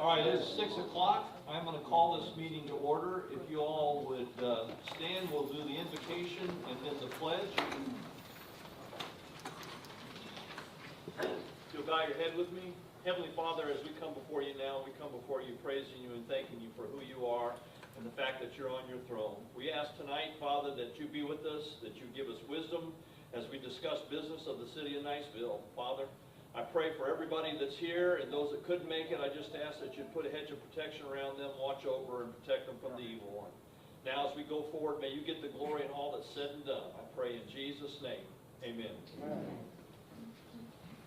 All right, it is 6 o'clock. I'm going to call this meeting to order. If you all would stand, we'll do the invocation and then the pledge. You'll bow your head with me. Heavenly Father, as we come before you now, we come before you praising you and thanking you for who you are and the fact that you're on your throne. We ask tonight, Father, that you be with us, that you give us wisdom as we discuss business of the city of Niceville. Father, I pray for everybody that's here and those that couldn't make it. I just ask that you put a hedge of protection around them, watch over and protect them from the evil one. Now as we go forward, may you get the glory in all that's said and done. I pray in Jesus' name. Amen.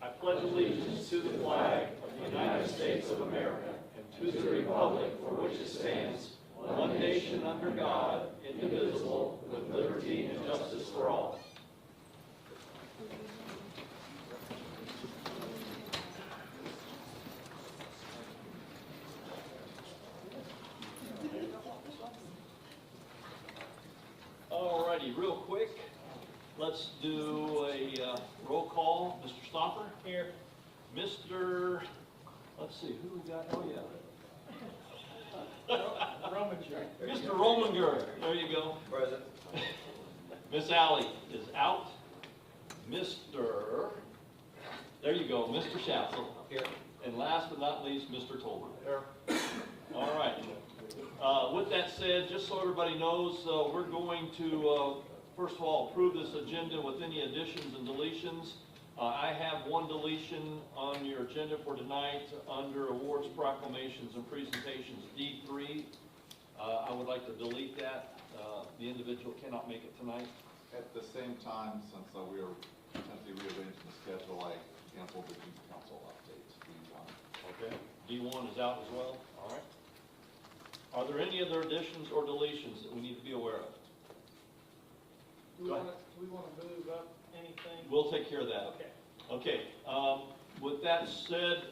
I pledge allegiance to the flag of the United States of America and to the republic for which it stands, one nation under God, indivisible, with liberty and justice for all. Alrighty, real quick, let's do a roll call. Mr. Stoffer? Here. Mr. Let's see, who we got? Oh, yeah. Rominger. Mr. Rominger. There you go. Present. Miss Alley is out. Mr. There you go, Mr. Shafsel. Here. And last but not least, Mr. Tolbert. Here. All right. With that said, just so everybody knows, we're going to, first of all, approve this agenda with any additions and deletions. I have one deletion on your agenda for tonight under awards, proclamations, and presentations, D3. I would like to delete that. The individual cannot make it tonight. At the same time, since we are potentially rearranging the schedule, I canceled the youth council updates, D1. Okay. D1 is out as well. All right. Are there any other additions or deletions that we need to be aware of? Do we want to move up anything? We'll take care of that. Okay. Okay. With that said,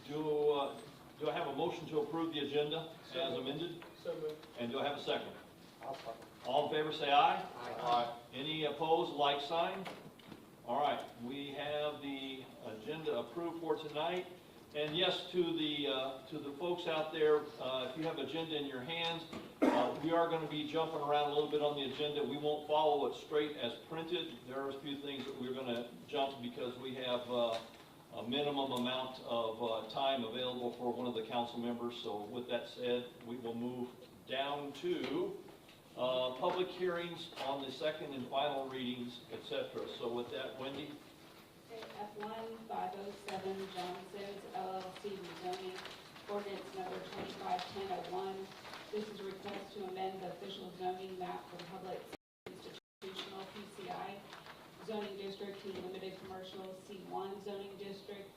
do I have a motion to approve the agenda as amended? So moved. And do I have a second? I'll second. All in favor say aye. Aye. Any opposed, like sign? All right, we have the agenda approved for tonight. And yes, to the folks out there, if you have agenda in your hands, we are going to be jumping around a little bit on the agenda. We won't follow it straight as printed. There are a few things that we're going to jump because we have a minimum amount of time available for one of the council members. So with that said, we will move down to public hearings on the second and final readings, etc. So with that, Wendy. F1 507 Johnson's LLC rezoning ordinance number 251001. This is a request to amend the official zoning map from public institutional PCI zoning district to limited commercial C1 zoning district,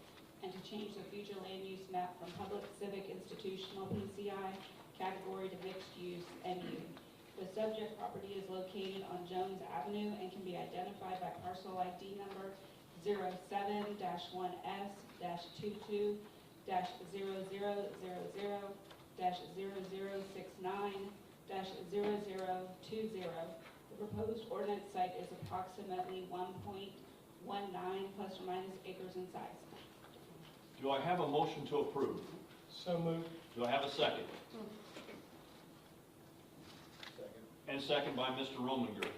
and to change the future land use map from public civic institutional PCI category to mixed use MU. The subject property is located on Jones Avenue and can be identified by parcel ID number 07-1S-22-0000-0069-0069-0069. The proposed ordinance site is approximately 1.19 plus or minus acres in size. Do I have a motion to approve? So moved. Do I have a second? Second. And second by Mr. Rominger.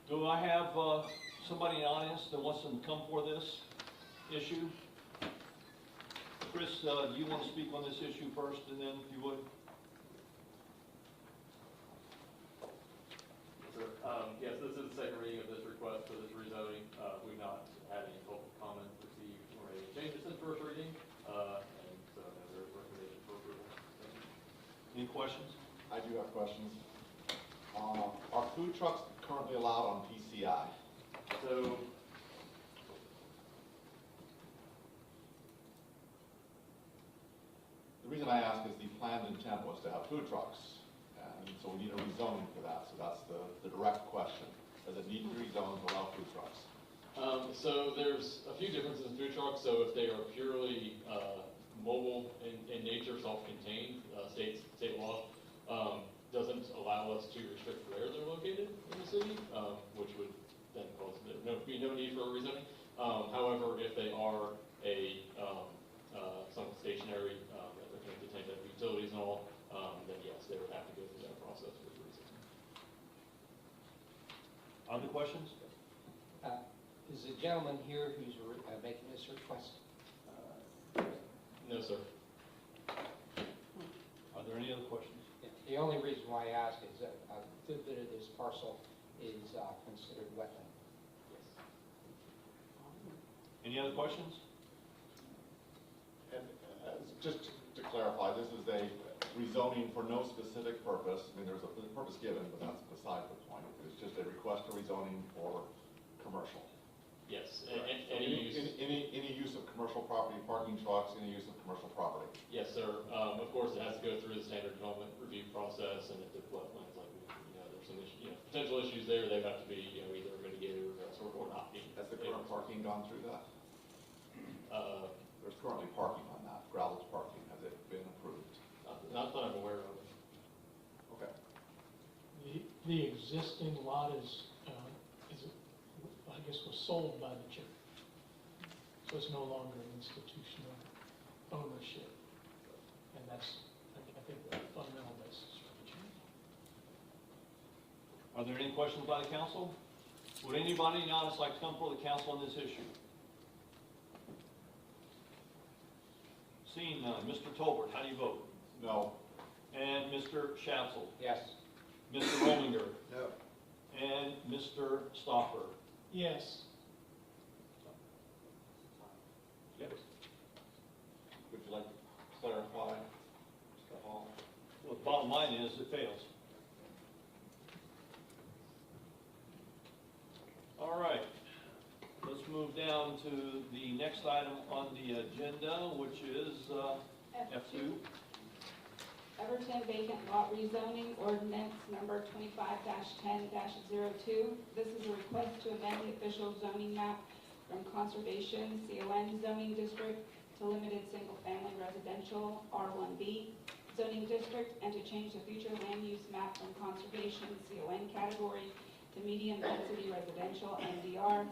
Do I have somebody in the audience that wants to come for this issue? Chris, do you want to speak on this issue first, and then if you would? Sure. Yes, this is the second reading of this request for this rezoning. We've not had any public comment received or any changes since first reading, and so there's a recommendation for approval. Any questions? I do have questions. Are food trucks currently allowed on PCI? So, The reason I ask is the planned intent was to have food trucks, and so we need a rezoning for that. So that's the direct question. Does it need to be rezoned to allow food trucks? so there's a few differences in food trucks. So if they are purely mobile in nature, self-contained, state law doesn't allow us to restrict where they're located in the city, which would then cause there be no need for a rezoning. However, if they are some stationary Other questions? Is the gentleman here who's making this request? No, sir. Are there any other questions? The only reason why I ask is that a good bit of this parcel is considered wetland. Any other questions? And just to clarify, this is a rezoning for no specific purpose. I mean, there's a purpose given, but that's beside the point. It's just a request for rezoning for commercial. Yes, So any use. Any use of commercial property, parking trucks, any use of commercial property. Yes, sir. Of course, it has to go through the standard development review process, and if the wetlands, like, there's some potential issues there, they have to be, either mitigated or not be. Has the current parking gone through that? Uh, There's currently parking on that, gravel parking. Has it been approved? not that I'm aware of. Okay. The existing lot I guess, was sold by the church. So it's no longer an institutional ownership. And that's, I think, the fundamental basis for the change. Are there any questions by the council? Would anybody in the audience like to come before the council on this issue? Seeing none. Mr. Tolbert, how do you vote? No. And Mr. Schatzel? Yes. Mr. Rominger? No. And Mr. Stopper? Yes. Yes. Would you like to clarify, Mr. Hall? Well, the bottom line is it fails. All right. Let's move down to the next item on the agenda, which is F2. Everton vacant lot rezoning ordinance number 25-10-02. This is a request to amend the official zoning map from conservation CON zoning district to limited single-family residential R1B zoning district, and to change the future land use map from conservation CON category to medium density residential MDR.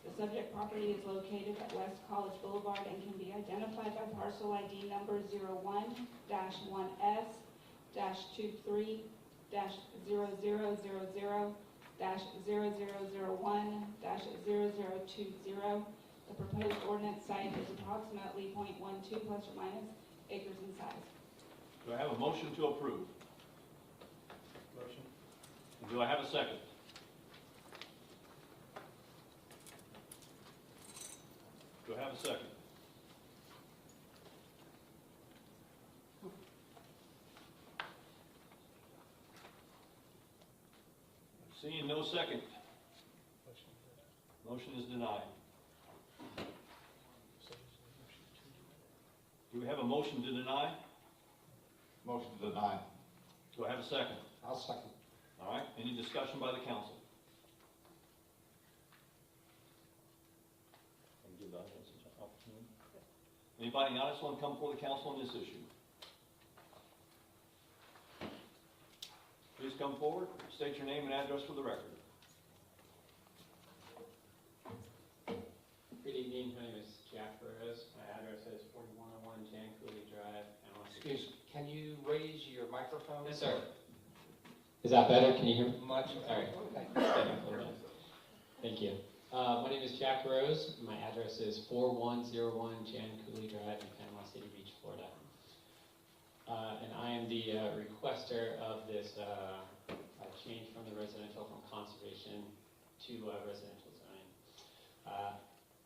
The subject property is located at West College Boulevard and can be identified by parcel ID number 01-1S-23-0000-0001-0020. The proposed ordinance site is approximately 0.12 plus or minus acres in size. Do I have a motion to approve? Motion. Do I have a second? Do I have a second? Seeing no second, motion is denied. Do we have a motion to deny? Motion to deny. Do I have a second? I'll second. All right, any discussion by the council? Anybody in the audience want to come before the council on this issue? Please come forward, state your name and address for the record. Good evening, my name is Jack Rose. My address is 4101 Jan Cooley Drive. Excuse me, can you raise your microphone? Yes, sir. Is that better? Can you hear me? Much. All right. Okay. Thank you. My name is Jack Rose. My address is 4101 Jan Cooley Drive in Panama City Beach, Florida. And I am the requester of this change from the residential from conservation to residential zoning.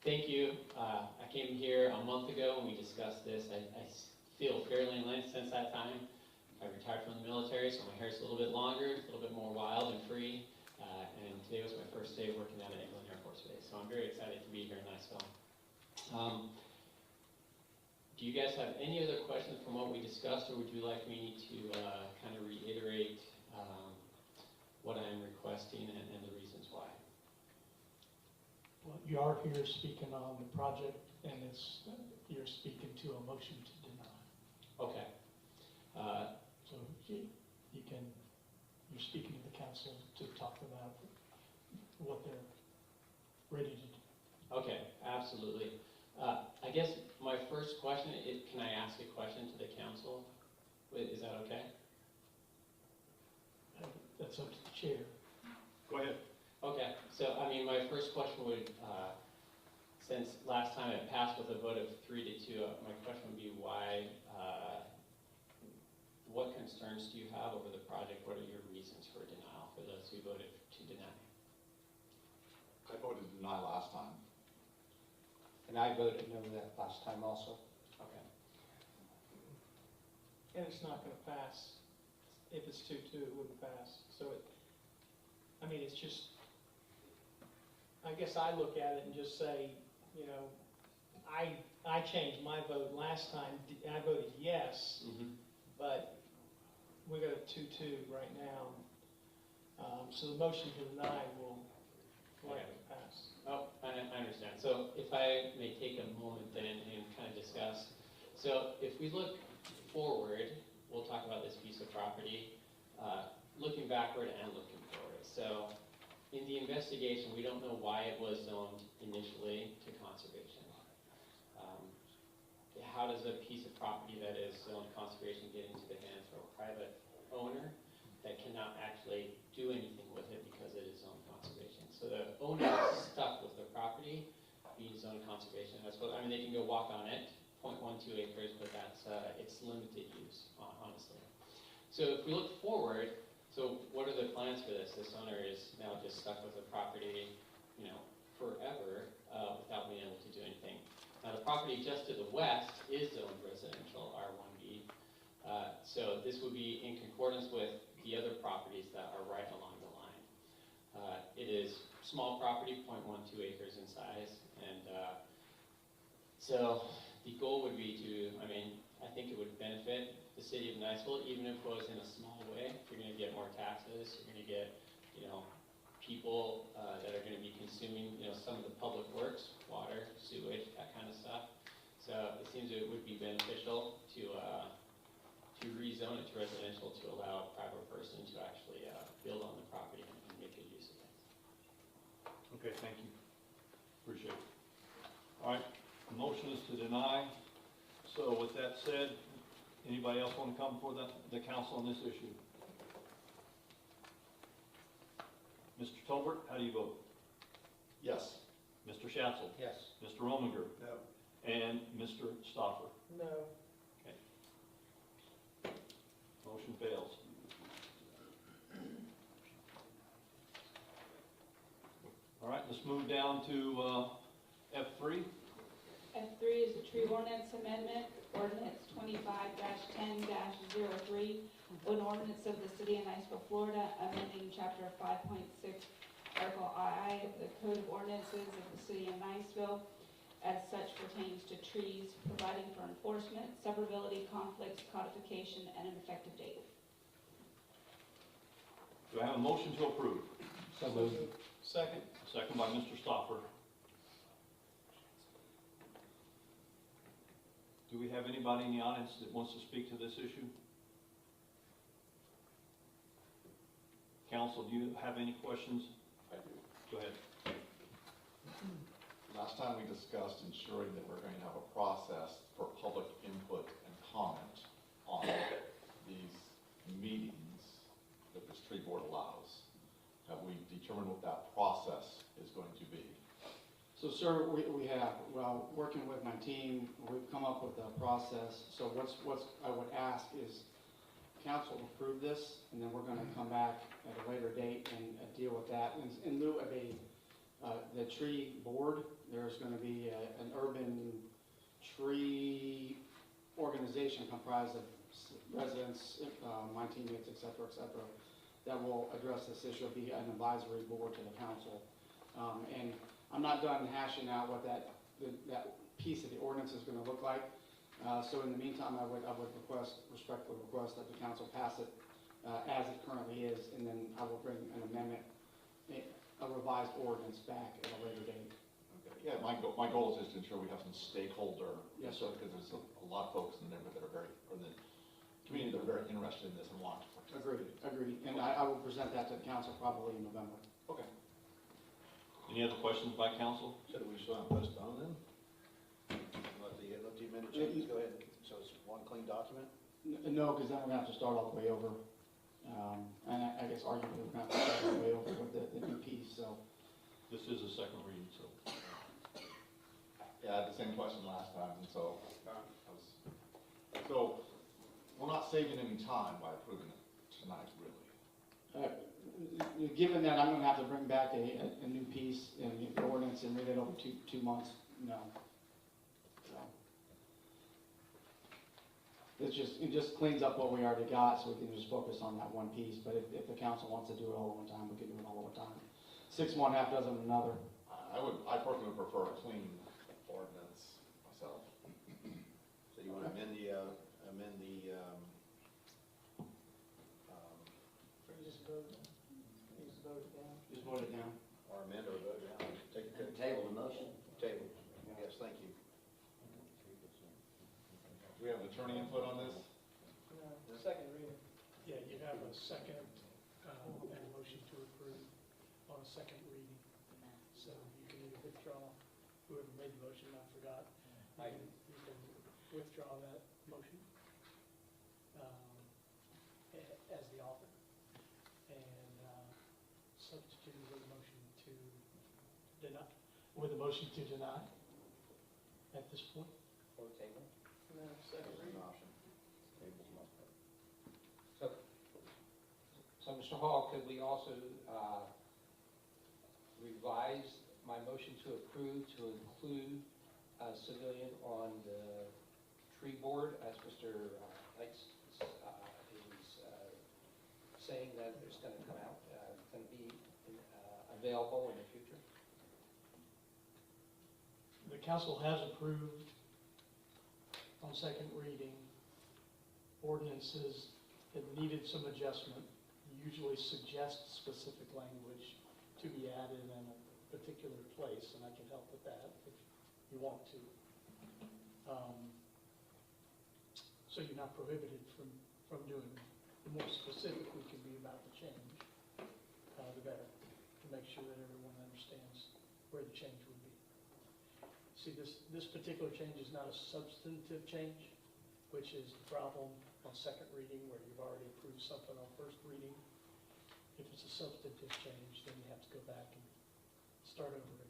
Thank you. I came here a month ago and we discussed this. I feel fairly enlightened since that time. I retired from the military, so my hair's a little bit longer, a little bit more wild and free. And today was my first day working out at England Air Force Base, so I'm very excited to be here in Niceville. Do you guys have any other questions from what we discussed, or would you like me to kind of reiterate what I'm requesting and the reasons why? Well, you are here speaking on the project, and you're speaking to a motion to deny. Okay. So you're speaking to the council to talk about what they're ready to do. Okay, absolutely. I guess my first question is, can I ask a question to the council? Is that okay? That's up to the chair. Go ahead. Okay. So, I mean, my first question would, since last time it passed with a vote of 3-2, my question would be why, what concerns do you have over the project? What are your reasons for denial for those who voted to deny? I voted deny last time. And I voted no that last time also. Okay. And it's not gonna pass. If it's 2-2, it wouldn't pass. So I mean, it's just, I guess I look at it and just say, you know, I changed my vote last time. I voted yes, but we got a 2-2 right now. So the motion to deny will likely pass. Oh, I understand. So if I may take a moment then and kind of discuss. So if we look forward, we'll talk about this piece of property, looking backward and looking forward. So in the investigation, we don't know why it was zoned initially to conservation. How does a piece of property that is zoned conservation get into the hands of a private owner that cannot actually do anything with it because it is zoned conservation? So the owner is stuck with the property being zoned conservation. That's what, I mean, they can go walk on it, 0.12 acres, but that's, it's limited use, honestly. So if we look forward, so what are the plans for this? This owner is now just stuck with the property, you know, forever, without being able to do anything. Now, the property just to the west is zoned residential, R1B. So this would be in concordance with the other properties that are right along the line. It is small property, 0.12 acres in size, and so the goal would be to, I mean, I think it would benefit the city of Niceville, even if it was in a small way. You're going to get more taxes, you're going to get, you know, people that are going to be consuming, you know, some of the public works, water, sewage, that kind of stuff. So it seems it would be beneficial to rezone it to residential to allow a private person to actually build on the property and make good use of it. Okay, thank you. Appreciate it. All right, the motion is to deny. So with that said, anybody else want to come before the council on this issue? Mr. Tolbert, how do you vote? Yes. Mr. Schatzel? Yes. Mr. Rominger? No. And Mr. Stoffer? No. Motion fails. All right, let's move down to F3. F3 is the tree ordinance amendment, ordinance 25-10-03, an ordinance of the city of Niceville, Florida, amending chapter 5.6, article I of the Code of Ordinances of the city of Niceville, as such pertains to trees, providing for enforcement, severability, conflicts, codification, and an effective date. Do I have a motion to approve? So moved. Second. Second by Mr. Stoffer. Do we have anybody in the audience that wants to speak to this issue? Council, do you have any questions? I do. Go ahead. Last time we discussed ensuring that we're going to have a process for public input and comment on these meetings that this tree board allows. Have we determined what that process is going to be? So, sir, we have, well, working with my team, we've come up with a process. So what's I would ask is council approve this, and then we're going to come back at a later date and deal with that. In lieu of the tree board, there's going to be an urban tree organization comprised of residents, my teammates, et cetera, that will address this issue. It'll be an advisory board to the council. And I'm not done hashing out what that piece of the ordinance is going to look like. So in the meantime, I would respectfully request that the council pass it as it currently is, and then I will bring an amendment, a revised ordinance back at a later date. Okay. Yeah, my goal is just to ensure we have some stakeholder. Yes, sir. Because there's a lot of folks in the neighborhood that are very, or the community that are very interested in this and want to participate. Agreed. And I will present that to the council probably in November. Okay. Any other questions by council? So do we just want to postpone them? Let the amendment changes go ahead, so it's one clean document? No, because then we're going to have to start all the way over. And I guess arguably we're going to have to start all the way over with the new piece. So This is a second reading, so. Yeah, I had the same question last time, and so, so, we're not saving any time by approving it tonight, really. Given that I'm gonna have to bring back a new piece in the ordinance and read it over 2 months, no. So. It just cleans up what we already got, so we can just focus on that one piece, but if the council wants to do it all at one time, we can do it all at one time. 6 one, half dozen another. I personally would prefer a clean ordinance myself. So you want to amend the, Just vote, just vote it down. Just vote it down. or amend or vote down, take the Table the motion. table. Yes, thank you. Do we have attorney input on this? No, second reading. Yeah, you have a second, and a motion to approve on a second reading. So you can either withdraw, whoever made the motion, I forgot. You can withdraw that motion, as the author, and, substitute with a motion to deny, with a motion to deny at this point. Or table. No, second There's reading. an option. Table's not. So, Mr. Hall, could we also revise my motion to approve to include a civilian on the tree board, as Mr. Dykes is saying that it's going to come out, going to be available in the future? The council has approved on second reading ordinances that needed some adjustment, usually suggest specific language to be added in a particular place, and I can help with that if you want to. So you're not prohibited from doing, the more specific we can be about the change, the better, to make sure that everyone understands where the change would be. See, this particular change is not a substantive change, which is the problem on second reading where you've already approved something on first reading. If it's a substantive change, then you have to go back and start over again.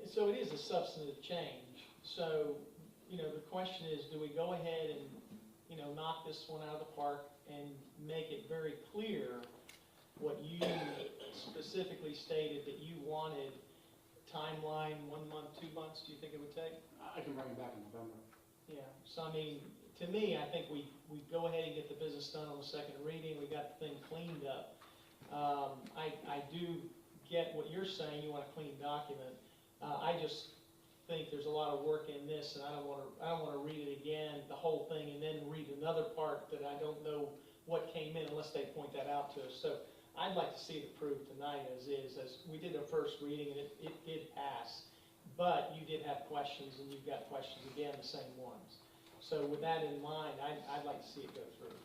So it is a substantive change. So, the question is, do we go ahead and, knock this one out of the park and make it very clear what you specifically stated that you wanted? Timeline, 1 month, 2 months, do you think it would take? I can bring it back in November. Yeah, so I mean, to me, I think we go ahead and get the business done on the second reading, we got the thing cleaned up. I do get what you're saying, you want a clean document. I just think there's a lot of work in this, and I don't wanna read it again, the whole thing, and then read another part that I don't know what came in unless they point that out to us. So I'd like to see it approved tonight as is, as we did our first reading, and it did pass. But you did have questions, and you've got questions again, the same ones. So with that in mind, I'd like to see it go through.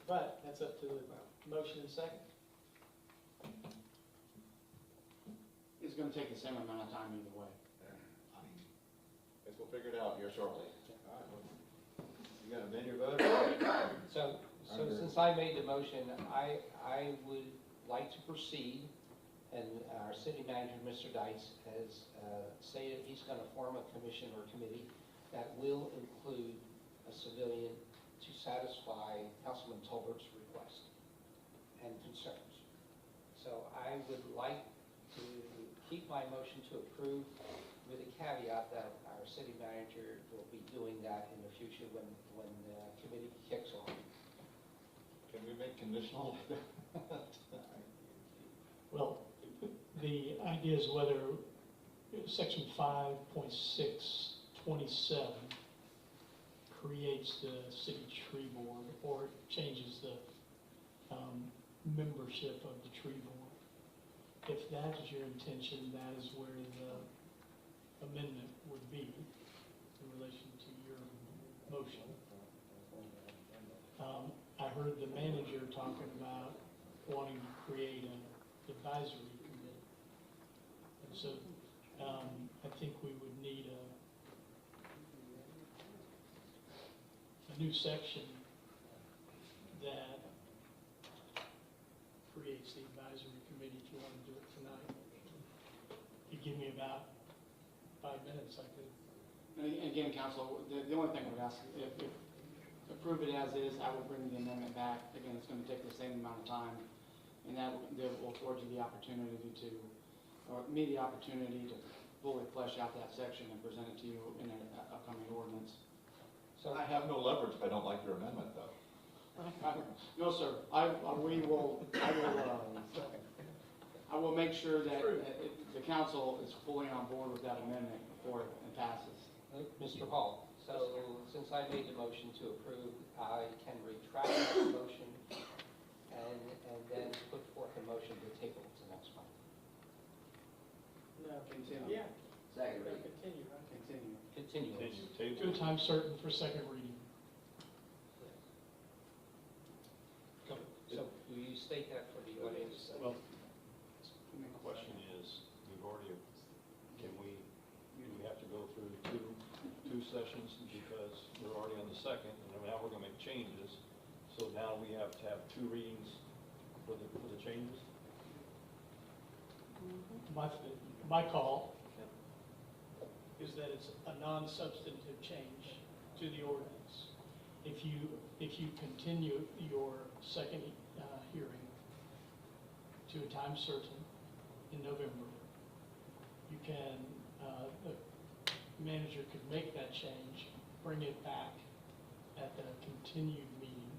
But that's up to the motion and second. It's gonna take the same amount of time either way. I mean, guess we'll figure it out here shortly. All right, well, you gonna amend your vote? So since I made the motion, I would like to proceed, and our city manager, Mr. Dice, has stated he's going to form a commission or committee that will include a civilian to satisfy Councilman Tolbert's request and concerns. So I would like to keep my motion to approve with a caveat that our city manager will be doing that in the future when the committee kicks off. Can we make conditional? Well, the idea is whether section 5.627 creates the city tree board or changes the membership of the tree board. If that is your intention, that is where the amendment would be in relation to your motion. I heard the manager talking about wanting to create an advisory committee. And so I think we would need a new section that creates the advisory minutes, I could. And again, council, the only thing I would ask, if approve it as is, I will bring the amendment back. Again, it's gonna take the same amount of time, and that will afford you the opportunity to, or me the opportunity to fully flesh out that section and present it to you in an upcoming ordinance. So, I have no leverage if I don't like your amendment, though. No, sir, I will make sure that the council is fully on board with that amendment before it passes. Mr. Hall, so since I made the motion to approve, I can retract that motion and then put forth a motion to table it to next month. No, continue. Yeah. Second We're reading. gonna continue, right? Continue. Continue. Continue To a table. time certain for second reading. So will you state that for the audience? Well, the question is, we've already, do we have to go through two sessions because we're already on the second, and now we're gonna make changes. So now we have to have two readings for the changes? My call is that it's a non-substantive change to the ordinance. If you continue your second hearing to a time certain in November, you can, the manager could make that change, bring it back at the continued meeting.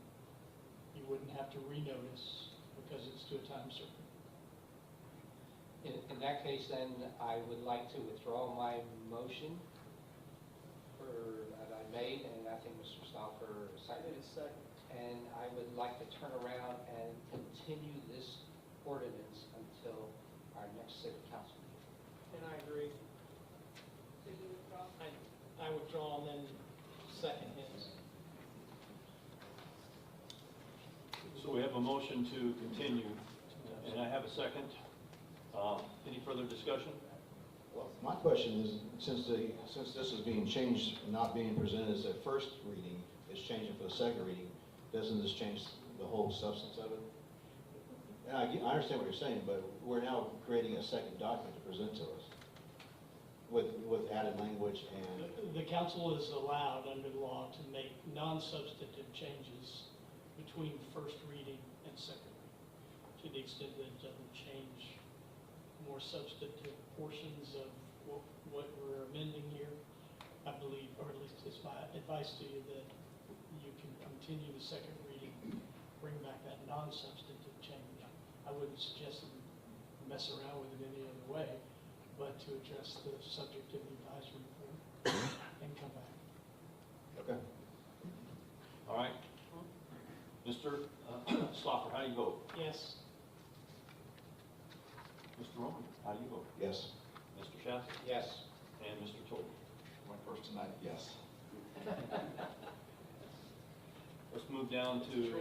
You wouldn't have to renotice because it's to a time certain. In that case, then, I would like to withdraw my motion that I made, and I think Mr. Stauffer seconded it. And I would like to turn around and continue this ordinance until our next city council meeting. And I agree. I withdraw and then second his. So we have a motion to continue, and I have a second. Any further discussion? Well, my question is, since this is being changed, not being presented as a first reading, it's changing for the second reading, doesn't this change the whole substance of it? And I understand what you're saying, but we're now creating a second document to present to us with added language and, The council is allowed under the law to make non-substantive changes between first reading and second reading, to the extent that it doesn't change more substantive portions of what we're amending here. I believe, or at least it's my advice to you, that you can continue the second reading, bring back that non-substantive change. I wouldn't suggest that you mess around with it any other way, but to address the subject of the advisory report and come back. okay. All right. Mr. Stoffer, how do you vote? Yes. Mr. Roman, how do you vote? Yes. Mr. Shasta? Yes. And Mr. Tobin? My first tonight, yes. Let's move down to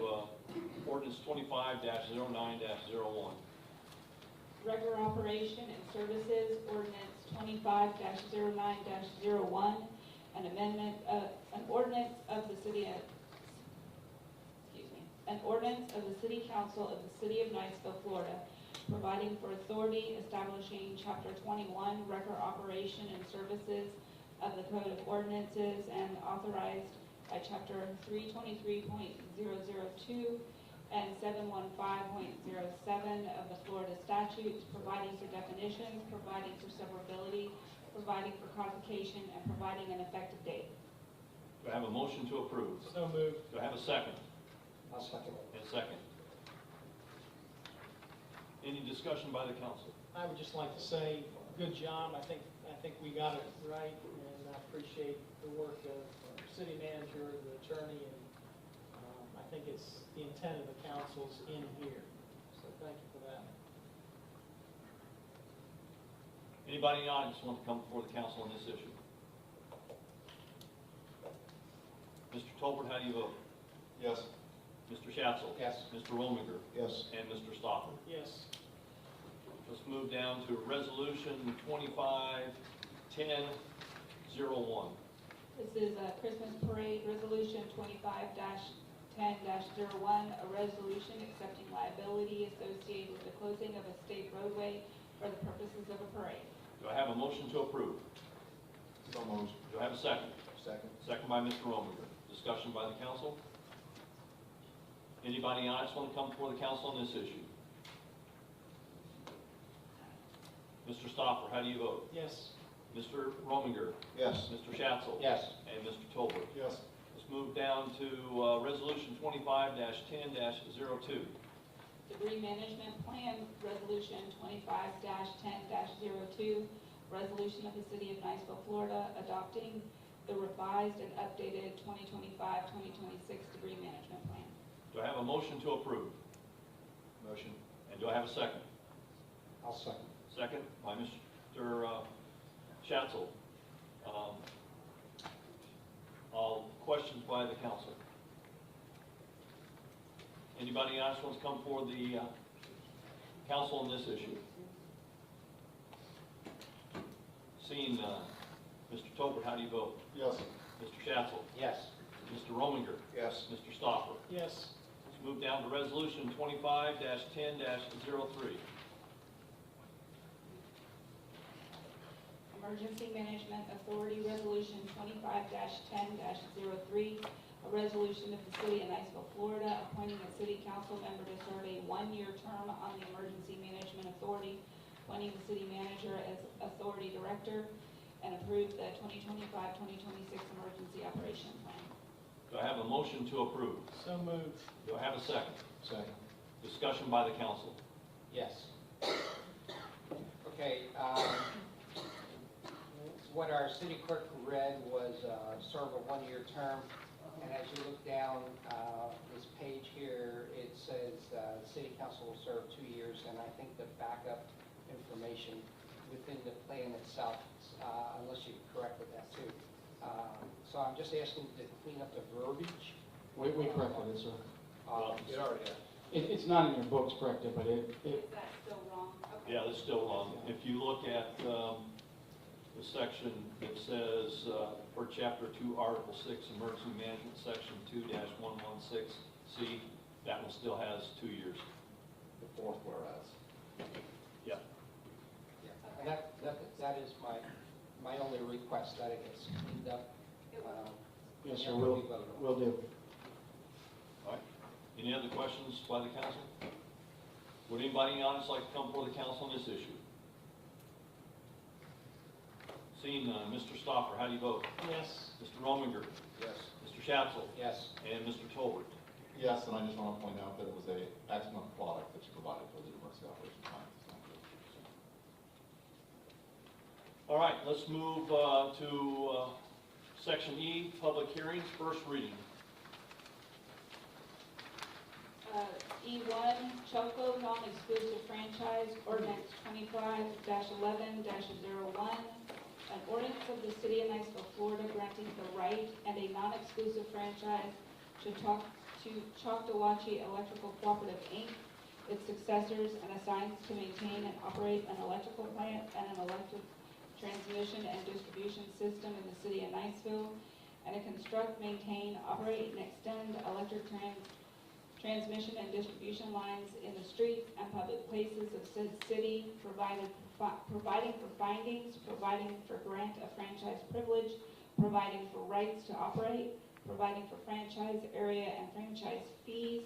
ordinance 25-09-01. Regular operation and services, ordinance 25-09-01, an amendment of, an ordinance of the city of, an ordinance of the City Council of the City of Niceville, Florida, providing for authority, establishing Chapter 21, record operation and services of the Code of Ordinances, and authorized by Chapter 323.002 and 715.07 of the Florida statutes, providing for definitions, providing for severability, providing for codification, and providing an effective date. Do I have a motion to approve? So moved. Do I have a second? I'll second it. And a second. Any discussion by the council? I would just like to say, good job. I think we got it right, and I appreciate the work of our city manager, the attorney, and I think it's the intent of the council's in here. So thank you for that. Anybody in the audience want to come before the council on this issue? Mr. Tolbert, how do you vote? Yes. Mr. Schatzel? Yes. Mr. Rominger? Yes. And Mr. Stoffer? Yes. Let's move down to resolution 25-10-01. This is a Christmas parade resolution 25-10-01, a resolution accepting liability associated with the closing of a state roadway for the purposes of a parade. Do I have a motion to approve? have a second? Second. Second by Mr. Rominger. Discussion by the council? Anybody in the audience want to come before the council on this issue? Mr. Stoffer, how do you vote? Yes. Mr. Rominger? Yes. Mr. Schatzel? Yes. And Mr. Tolbert? Yes. Let's move down to Resolution 25-10-02. Debris Management Plan, Resolution 25-10-02, resolution of the City of Niceville, Florida, adopting the revised and updated 2025-2026 debris management plan. Do I have a motion to approve? Motion. And do I have a second? I'll second. Second by Mr. Schatzel. All questions by the council? Anybody else wants to come for the council on this issue? Seeing Mr. Tolbert, how do you vote? Yes. Mr. Schatzel? Yes. Mr. Rominger? Yes. Mr. Stoffer? Yes. Let's move down to Resolution 25-10-03. Emergency Management Authority Resolution 25-10-03, a resolution of the City of Niceville, Florida, appointing a city council member to serve a one-year term on the Emergency Management Authority, appointing the city manager as authority director, and approve the 2025-2026 emergency operation plan. Do I have a motion to approve? So moved. Do I have a second? Second. Discussion by the council. Yes. Okay, what our city clerk read was serve a one-year term, and as you look down this page here, it says city council will serve 2 years, and I think the backup information within the plan itself, unless you corrected that too. So I'm just asking to clean up the verbiage. We corrected it, sir. It already has. It's not in your books corrected, but it, Is that still wrong? Okay. Yeah, that's still wrong. If you look at the section that says, for Chapter 2, Article 6, Emergency Management, Section 2-116C, that one still has 2 years. The fourth whereas. Yeah. And that is my only request, that it gets cleaned up. yes, sir, whenever we vote on it. we'll do. All right. Any other questions by the council? Would anybody in the audience like to come before the council on this issue? Seeing none, Mr. Stoffer, how do you vote? Yes. Mr. Rominger? Yes. Mr. Schatzel? Yes. And Mr. Tolbert? Yes, and I just want to point out that it was an excellent product that you provided for the emergency operation plan. Thank you. All right, let's move to Section E, Public Hearings, first reading. E1, Choco Non-Exclusive Franchise, Ordinance 25-11-01, an ordinance of the City of Niceville, Florida, granting the right and a non-exclusive franchise to Choctawhatchee Electrical Cooperative, Inc., its successors, and assigns to maintain and operate an electrical plant and an electric transmission and distribution system in the City of Niceville, and to construct, maintain, operate, and extend electric transmission and distribution lines in the streets and public places of said city, providing for findings, providing for grant of franchise privilege, providing for rights to operate, providing for franchise area and franchise fees,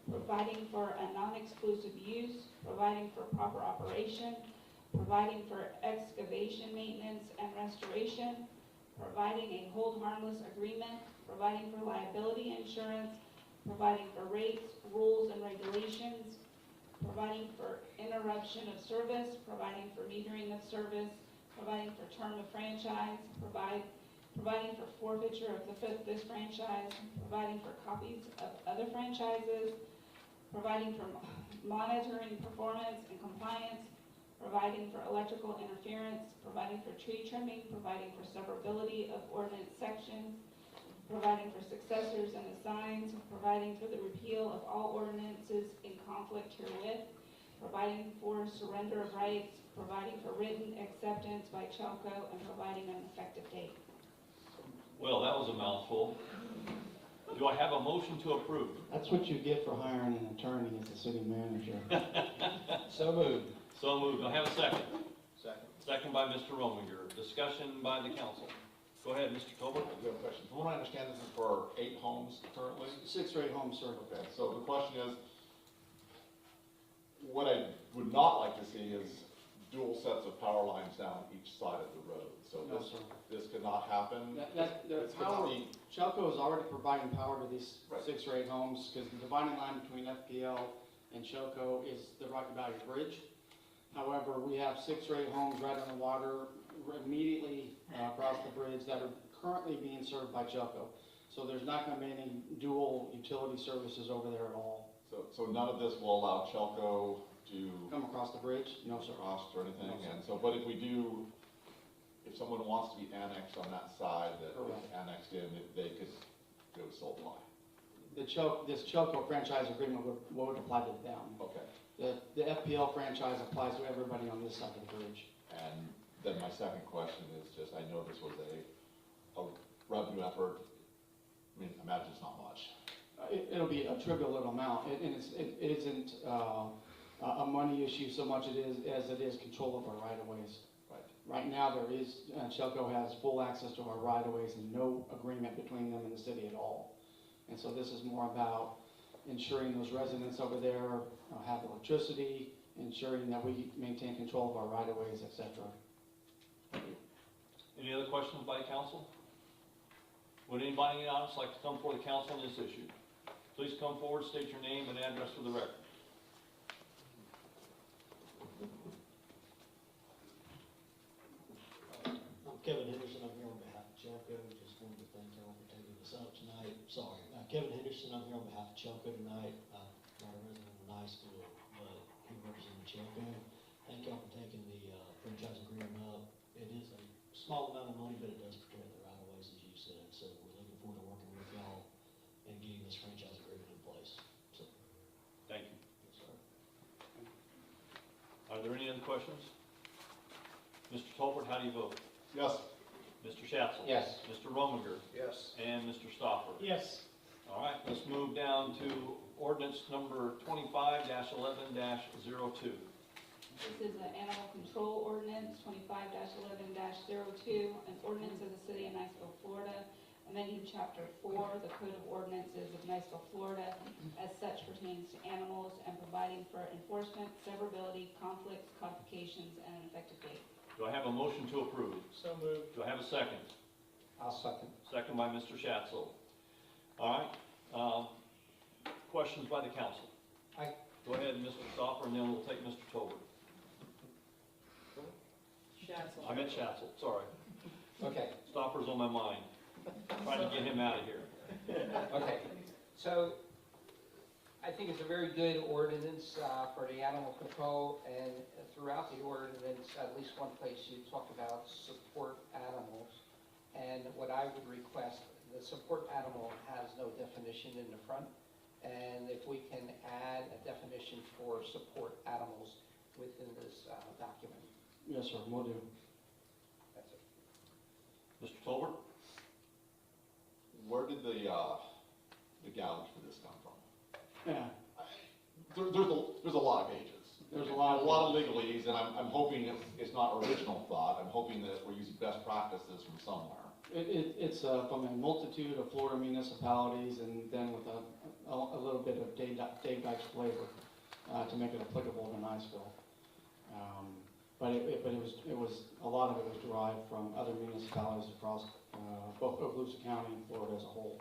providing for a non-exclusive use, providing for proper operation, providing for excavation, maintenance, and restoration, providing a hold harmless agreement, providing for liability insurance, providing for rates, rules, and regulations, providing for interruption of service, providing for metering of service, providing for term of franchise, providing for forfeiture of this franchise, providing for copies of other franchises, providing for monitoring performance and compliance, providing for electrical interference, providing for tree trimming, providing for severability of ordinance sections, providing for successors and assigns, providing for the repeal of all ordinances in conflict herewith, providing for surrender of rights, providing for written acceptance by Chalco, and providing an effective date. Well, that was a mouthful. Do I have a motion to approve? That's what you get for hiring an attorney as the city manager. So moved. So moved. Do I have a second? Second. Second by Mr. Rominger. Discussion by the council. Go ahead, Mr. Tolbert. I do have a question. From what I understand, this is for 8 homes currently? 6 or 8 homes, sir. Okay, so the question is, what I would not like to see is dual sets of power lines down each side of the road. So No, sir. this could not happen? The It's power, gonna be- Chelco is already providing power to these Right. 6 or 8 homes, because the dividing line between FPL and Chelco is the Rocky Valley Bridge. However, we have 6 or 8 homes right on the water, immediately across the bridge, that are currently being served by Chelco. So there's not gonna be any dual utility services over there at all. So none of this will allow Chelco to Come across the bridge? No, sir. cross or anything? No, sir. And so, but if we do, if someone wants to be annexed on that side, that Correct. is annexed in, they could go sole ply. This Chelco franchise agreement would apply to them. Okay. The FPL franchise applies to everybody on this side of the bridge. And then my second question is just, I know this was a revenue effort. I mean, I imagine it's not much. It'll be a trivial little amount, and it isn't a money issue so much as it is control of our right-of-ways. Right. Right now, Chelco has full access to our right-of-ways and no agreement between them and the city at all. And so this is more about ensuring those residents over there have electricity, ensuring that we maintain control of our right-of-ways, et cetera. Any other questions by council? Would anybody in the audience like to come before the council on this issue? Please come forward, state your name and address for the record. I'm Kevin Henderson, I'm here on behalf of Chelco, just wanted to thank y'all for taking this up tonight. Sorry, Kevin Henderson, I'm here on behalf of Chelco tonight, not a resident of Niceville, but he represents Chelco. Thank y'all for taking the franchise agreement up. It is a small amount of money, but it does protect the right of ways, as you said, so we're looking forward to working with y'all and getting this franchise agreement in place, so, Thank you. yes, sir. Are there any other questions? Mr. Tolbert, how do you vote? Yes. Mr. Schatzel? Yes. Mr. Rominger? Yes. And Mr. Stoffer? Yes. All right, let's move down to ordinance number 25-11-02. This is an animal control ordinance, 25-11-02, an ordinance of the city of Niceville, Florida, amending chapter 4, the Code of Ordinances of Niceville, Florida, as such pertains to animals, and providing for enforcement, severability, conflicts, codifications, and an effective date. Do I have a motion to approve? So moved. Do I have a second? I'll second. Second by Mr. Schatzel. All right, questions by the council? Aye. Go ahead, Mr. Stoffer, and then we'll take Mr. Tolbert. I meant Schatzel, sorry. Okay, Stoffer's on my mind. Trying to get him out of here. okay. So I think it's a very good ordinance for the animal control, and throughout the ordinance, at least one place you talk about support animals. And what I would request, the support animal has no definition in the front, and if we can add a definition for support animals within this document. Yes, sir, will do. That's it. Mr. Tolbert? Where did the gouge for this come from? Yeah, There's a lot of pages. There's a lot of- of legalese, and I'm hoping it's not original thought. I'm hoping that we're using best practices from somewhere. it's from a multitude of Florida municipalities, and then with a little bit of Dave Dyke's flavor to make it applicable to Niceville. But it was a lot of it was derived from other municipalities across both Okaloosa County and Florida as a whole.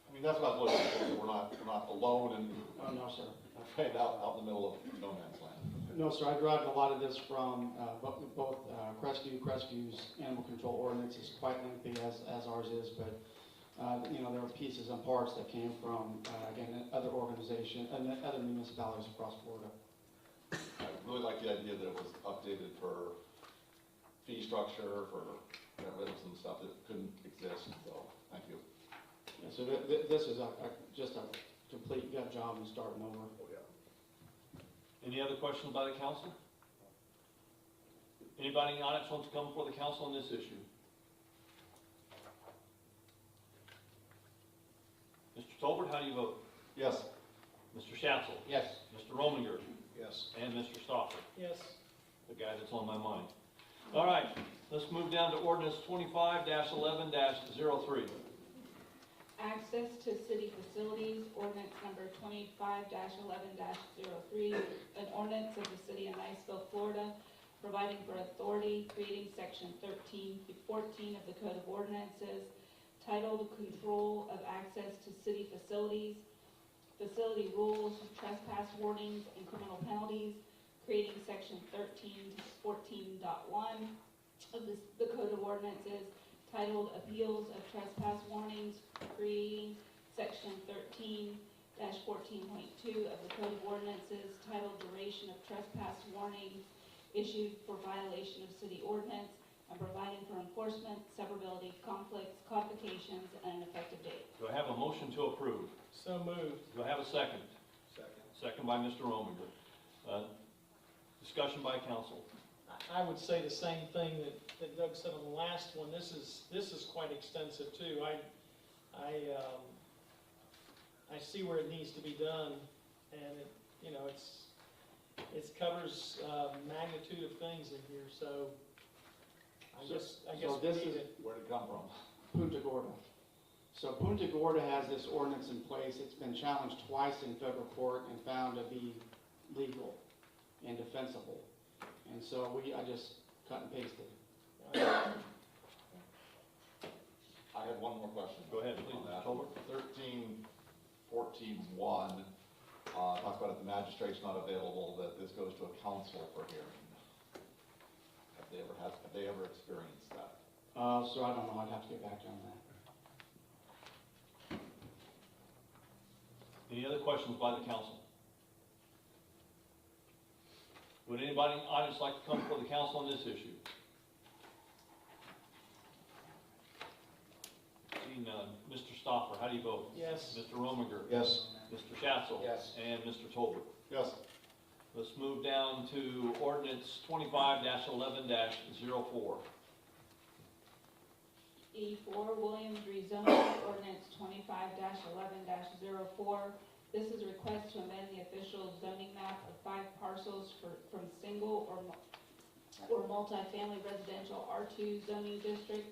I mean, that's what I was looking for, so we're not alone and Oh, no, sir. afraid out in the middle of no man's land. No, sir, I derived a lot of this from both Crestviews animal control ordinance is quite lengthy as ours is, but there are pieces and parts that came from, again, other organizations, and other municipalities across Florida. I really like the idea that it was updated for fee structure, for get rid of some stuff that couldn't exist, so thank you. Yeah, so this is just a complete gut job and starting over. Any other questions by the council? Anybody in the audience wants to come before the council on this issue? Mr. Tolbert, how do you vote? Yes. Mr. Schatzel? Yes. Mr. Rominger? Yes. And Mr. Stoffer, Yes. the guy that's on my mind. All right, Let's move down to ordinance 25-11-03. Access to city facilities, ordinance number 25-11-03, an ordinance of the city of Niceville, Florida, providing for authority, creating section 13-14 of the Code of Ordinances, titled Control of Access to City Facilities, Facility Rules, Trespass Warnings, and Criminal Penalties, creating section 13-14.1 of the Code of Ordinances, titled Appeals of Trespass Warnings, creating section 13-14.2 of the Code of Ordinances, titled Duration of Trespass Warnings issued for violation of city ordinance, and providing for enforcement, severability, conflicts, codifications, and an effective date. Do I have a motion to approve? So moved. Do I have a second? Second. Second by Mr. Rominger. Discussion by council. I would say the same thing that Doug said on the last one. This is quite extensive too. I see where it needs to be done, and it covers magnitude of things in here. So I guess So we this need is it. Where'd it come from? Punta Gorda. So Punta Gorda has this ordinance in place. It's been challenged twice in federal court and found to be legal and defensible. And so I just cut and pasted. I had one more question. Go ahead, please, on that. Mr. Tolbert. 13-14-1, talks about if the magistrate's not available, that this goes to a council for hearing. Have they ever experienced that? So I don't know. I'd have to get back to you on that. Any other questions by the council? Would anybody in the audience like to come before the council on this issue? Seeing none. Mr. Stoffer, how do you vote? Yes. Mr. Rominger? Yes. Mr. Schatzel? Yes. And Mr. Tolbert? Yes. Let's move down to ordinance 25-11-04. E4, Williams rezoning, ordinance 25-11-04. This is a request to amend the official zoning map of 5 parcels from single or multifamily residential R2 zoning district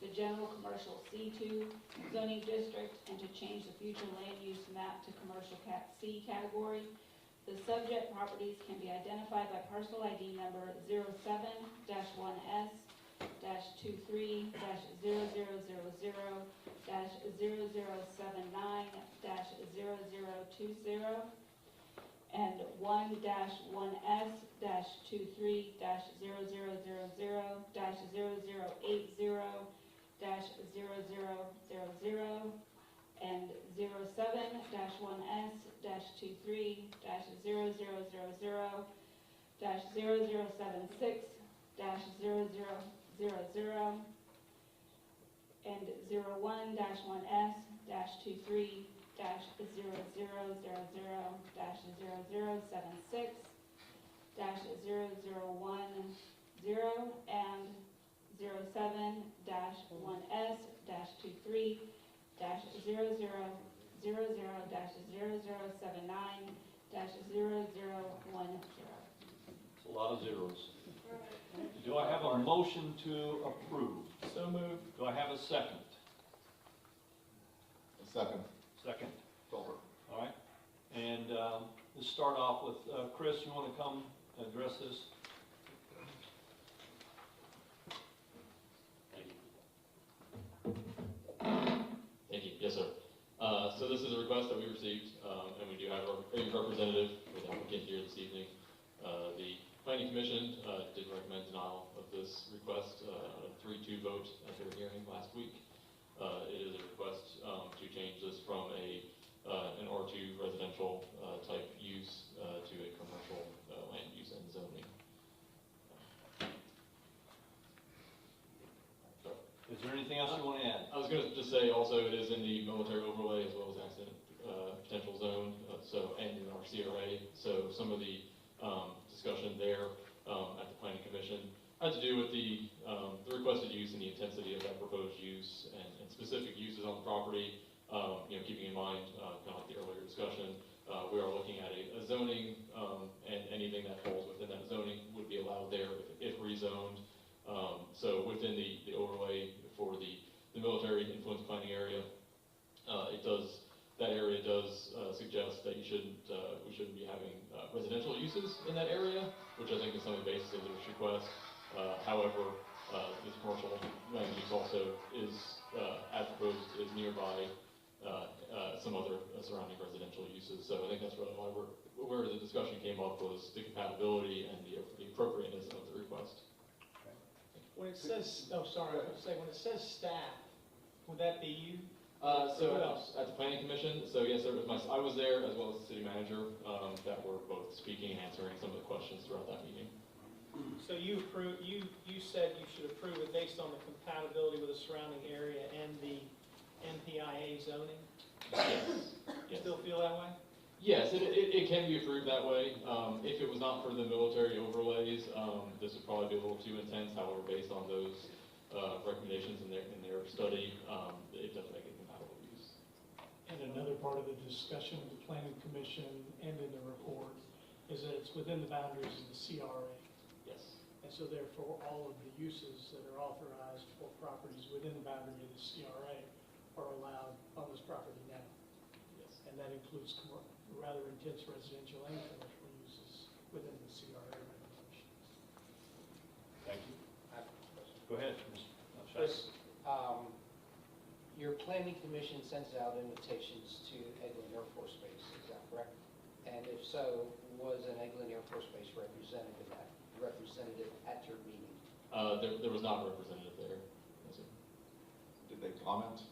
to general commercial C2 zoning district, and to change the future land use map to commercial C category. The subject properties can be identified by parcel ID number 07-1S-23-0079-0020 and 1-1S-23-0080-0000 and 07-1S-23-0076-0000 and 01-1S-23-000076-0010 and 07-1S-23-0000-0079-0010. It's a lot of zeros. Do I have a motion to approve? So moved. Do I have a second? A second. Second. Tolbert. All right. And let's start off with Chris. You want to come and address this? Thank you. Yes, sir. So this is a request that we received, and we do have a representative with the applicant here this evening. The Planning Commission did recommend denial of this request, a 3-2 vote at their hearing last week. It is a request to change this from an R2 residential type use to a commercial land use and zoning. Is there anything else you want to add? I was going to just say also it is in the military overlay as well as accident potential zone, and in our CRA. So some of the discussion there at the Planning Commission had to do with the requested use and the intensity of that proposed use and specific uses on the property. Keeping in mind kind of like the earlier discussion, we are looking at a zoning, and anything that falls within that zoning would be allowed there if rezoned. So within the overlay for the military influence planning area, that area does suggest that we shouldn't be having residential uses in that area, which I think is some of the basis of this request. However, this commercial land use also is, as proposed, is nearby some other surrounding residential uses. So I think that's really why where the discussion came up was the compatibility and the appropriateness of the request. When it says, oh, sorry, I was gonna say, when it says staff, would that be you? So Who else? at the planning commission, so yes, I was there as well as the city manager, that were both speaking and answering some of the questions throughout that meeting. So you said you should approve it based on the compatibility with the surrounding area and the MPIA zoning? Yes. You still feel that way? Yes, it can be approved that way. If it was not for the military overlays, this would probably be a little too intense. However, based on those recommendations in their study, it does make it compatible use. And another part of the discussion of the planning commission and in the report is that it's within the boundaries of the CRA. Yes. And so therefore, all of the uses that are authorized for properties within the boundary of the CRA are allowed on this property now. Yes. And that includes rather intense residential and commercial uses within the CRA regulations. Thank you. I have a question. Go ahead, Ms. Chris, your planning commission sends out invitations to Eglin Air Force Base, is that correct? And if so, was an Eglin Air Force Base represented at your meeting? There was not a representative there. No, sir. Did they comment?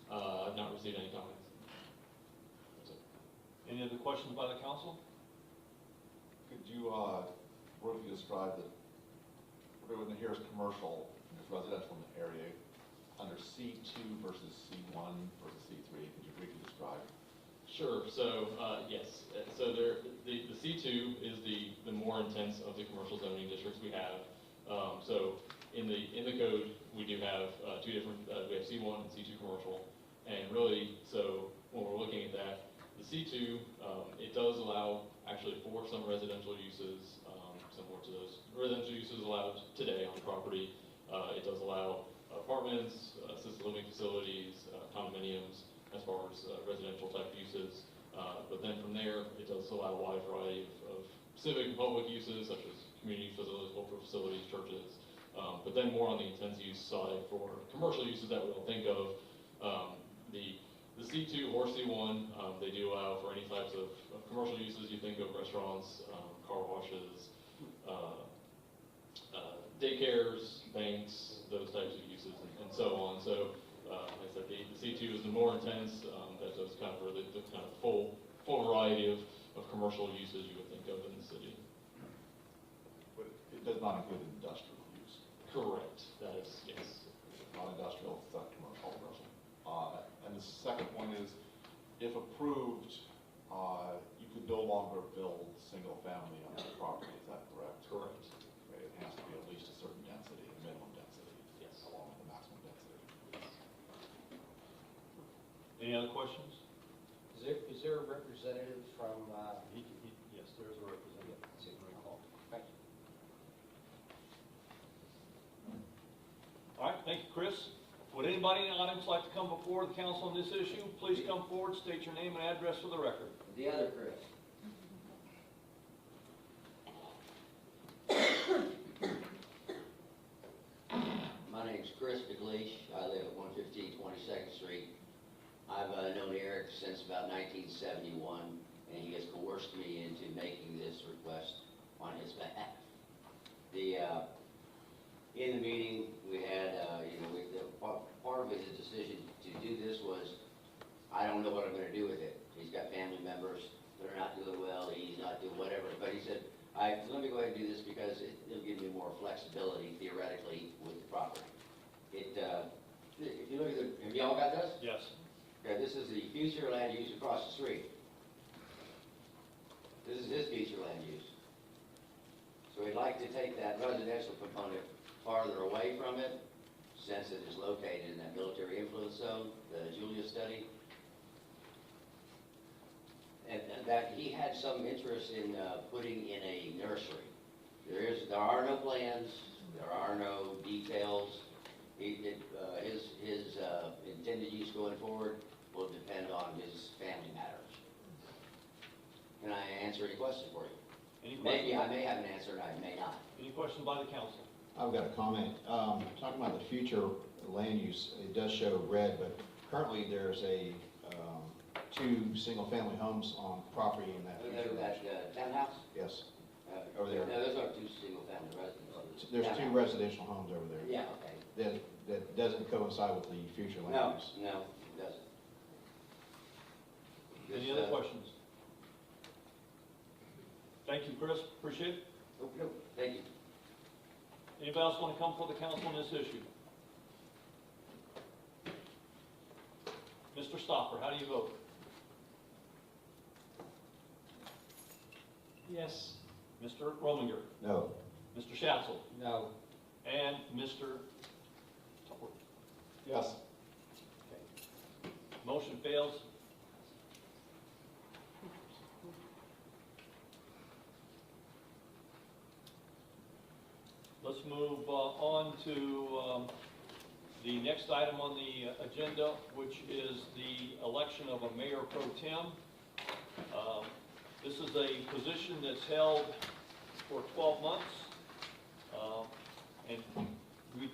I've not received any comments. No, sir. Any other questions by the council? Could you, briefly describe when here is commercial, there's residential in the area, under C2 versus C1 versus C3, could you briefly describe? Sure. So yes. So the C2 is the more intense of the commercial zoning districts we have. So in the code we do have two different. We have C1 and C2 commercial, and really, so when we're looking at that, the C2 it does allow actually for some residential uses similar to those residential uses allowed today on the property. It does allow apartments, assisted living facilities, condominiums, as far as residential type uses. But then from there, it does allow a wide variety of civic and public uses, such as community facilities, cultural facilities, churches. But then more on the intense use side for commercial uses that we'll think of, the C2 or C1, they do allow for any types of commercial uses. You think of restaurants, car washes, daycares, banks, those types of uses, and so on. So, like I said, the C2 is the more intense. That does kind of really the kind of full variety of commercial uses you would think of in the city. But it does not include industrial use. Correct. That is, yes. Not industrial, it's not commercial. And the second point is, if approved, you could no longer build single family on that property, is that correct? Correct. Okay, it has to be at least a certain density, a minimum density. Yes. Along with the maximum density. Any other questions? Is there a representative from, Yes, there is a representative. thank you. All right, thank you, Chris. Would anybody in the audience like to come before the council on this issue? Please come forward, state your name and address for the record. The other Chris. My name's Chris McLeish. I live at 115 22nd Street. I've known Eric since about 1971, and he has coerced me into making this request on his behalf. In the meeting, we had, part of his decision to do this was, I don't know what I'm gonna do with it. He's got family members that are not doing well, he's not doing whatever, but he said, let me go ahead and do this because it'll give me more flexibility theoretically with the property. If you look at have y'all got this? Yes. Okay, this is the future land use across the street. This is his future land use. So we'd like to take that residential component farther away from it, since it is located in that military influence zone, the Julia study. And that he had some interest in putting in a nursery. There are no plans There are no details. His intended use going forward will depend on his family matters. Can I answer any questions for you? Any Maybe questions? I may have an answer and I may not. Any questions by the council? I've got a comment. Talking about the future land use, it does show red, but currently there's a, 2 single-family homes on property in that future. That townhouse? Yes, over there. No, those aren't two single-family residences. There's 2 Townhouse. residential homes over there. Yeah, okay. That doesn't coincide with the future land No, use. no, it doesn't. Any Just, other questions? Thank you, Chris, appreciate it. Okay, thank you. Anybody else want to come for the council on this issue? Mr. Stopper, how do you vote? Yes. Mr. Rominger, No. Mr. Schatzel, No. and Mr. Tupper. Yes. Motion fails. Let's move on to the next item on the agenda, which is the election of a mayor pro tem. This is a position that's held for 12 months, and we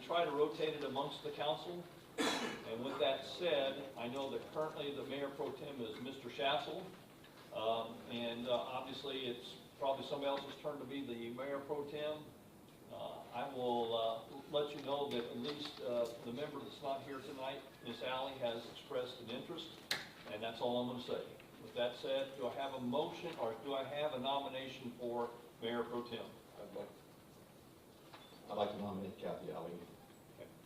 try to rotate it amongst the council. And with that said, I know that currently the mayor pro tem is Mr. Schatzel, and obviously it's probably somebody else's turn to be the mayor pro tem. I will let you know that at least the member that's not here tonight, Ms. Alley, has expressed an interest, and that's all I'm going to say. With that said, do I have a motion, or do I have a nomination for mayor pro tem? I'd like to nominate Kathy Alley.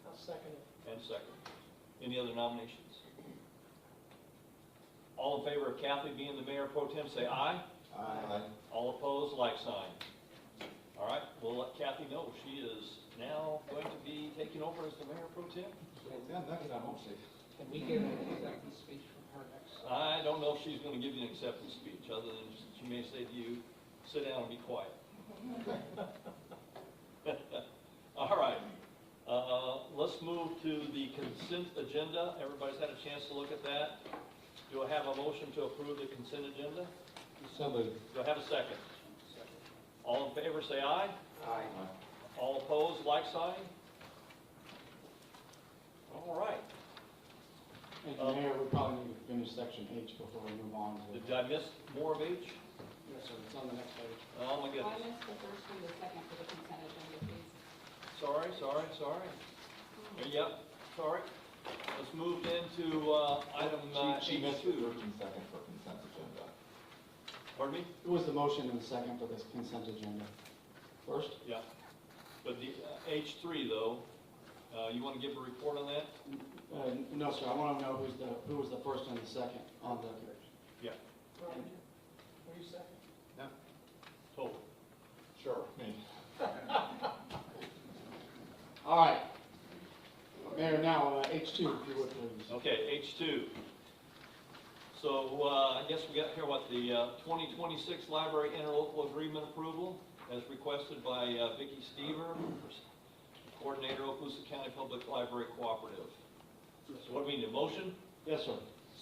I'll second it. And second. Any other nominations? All in favor of Kathy being the mayor pro tem, say aye. Aye. All opposed, like sign. All right, we'll let Kathy know she is now going to be taking over as the mayor pro tem. Can we get an acceptance speech from her next? I don't know if she's going to give you an acceptance speech, other than she may say to you, sit down and be quiet. All right, let's move to the consent agenda. Everybody's had a chance to look at that. Do I have a motion to approve the consent agenda? So moved. Do I have a second? All in favor, say aye. Aye. All opposed, like sign. All right. Thank you, Mayor, we probably need to finish section H before we move on to. Did I miss more of H? Yes, sir, it's on the next page. Oh, my I goodness. missed the first and the second for the consent agenda, please. Sorry. Yep, sorry. Let's move into item She missed the H2. first and second for consent agenda. Pardon me? Who was the motion and the second for this consent agenda? First? Yeah. But the H3 though, you want to give a report on that? No, sir, I want to know who was the first and the second on the. Yeah. Were you second? Total. Sure. Me. All right. Mayor, now, H2, if you would, please. Okay, H2. So I guess we got here what the 2026 library interlocal agreement approval as requested by Vicki Stever, coordinator, Okaloosa County Public Library Cooperative. So what do we need, a motion? Yes, sir.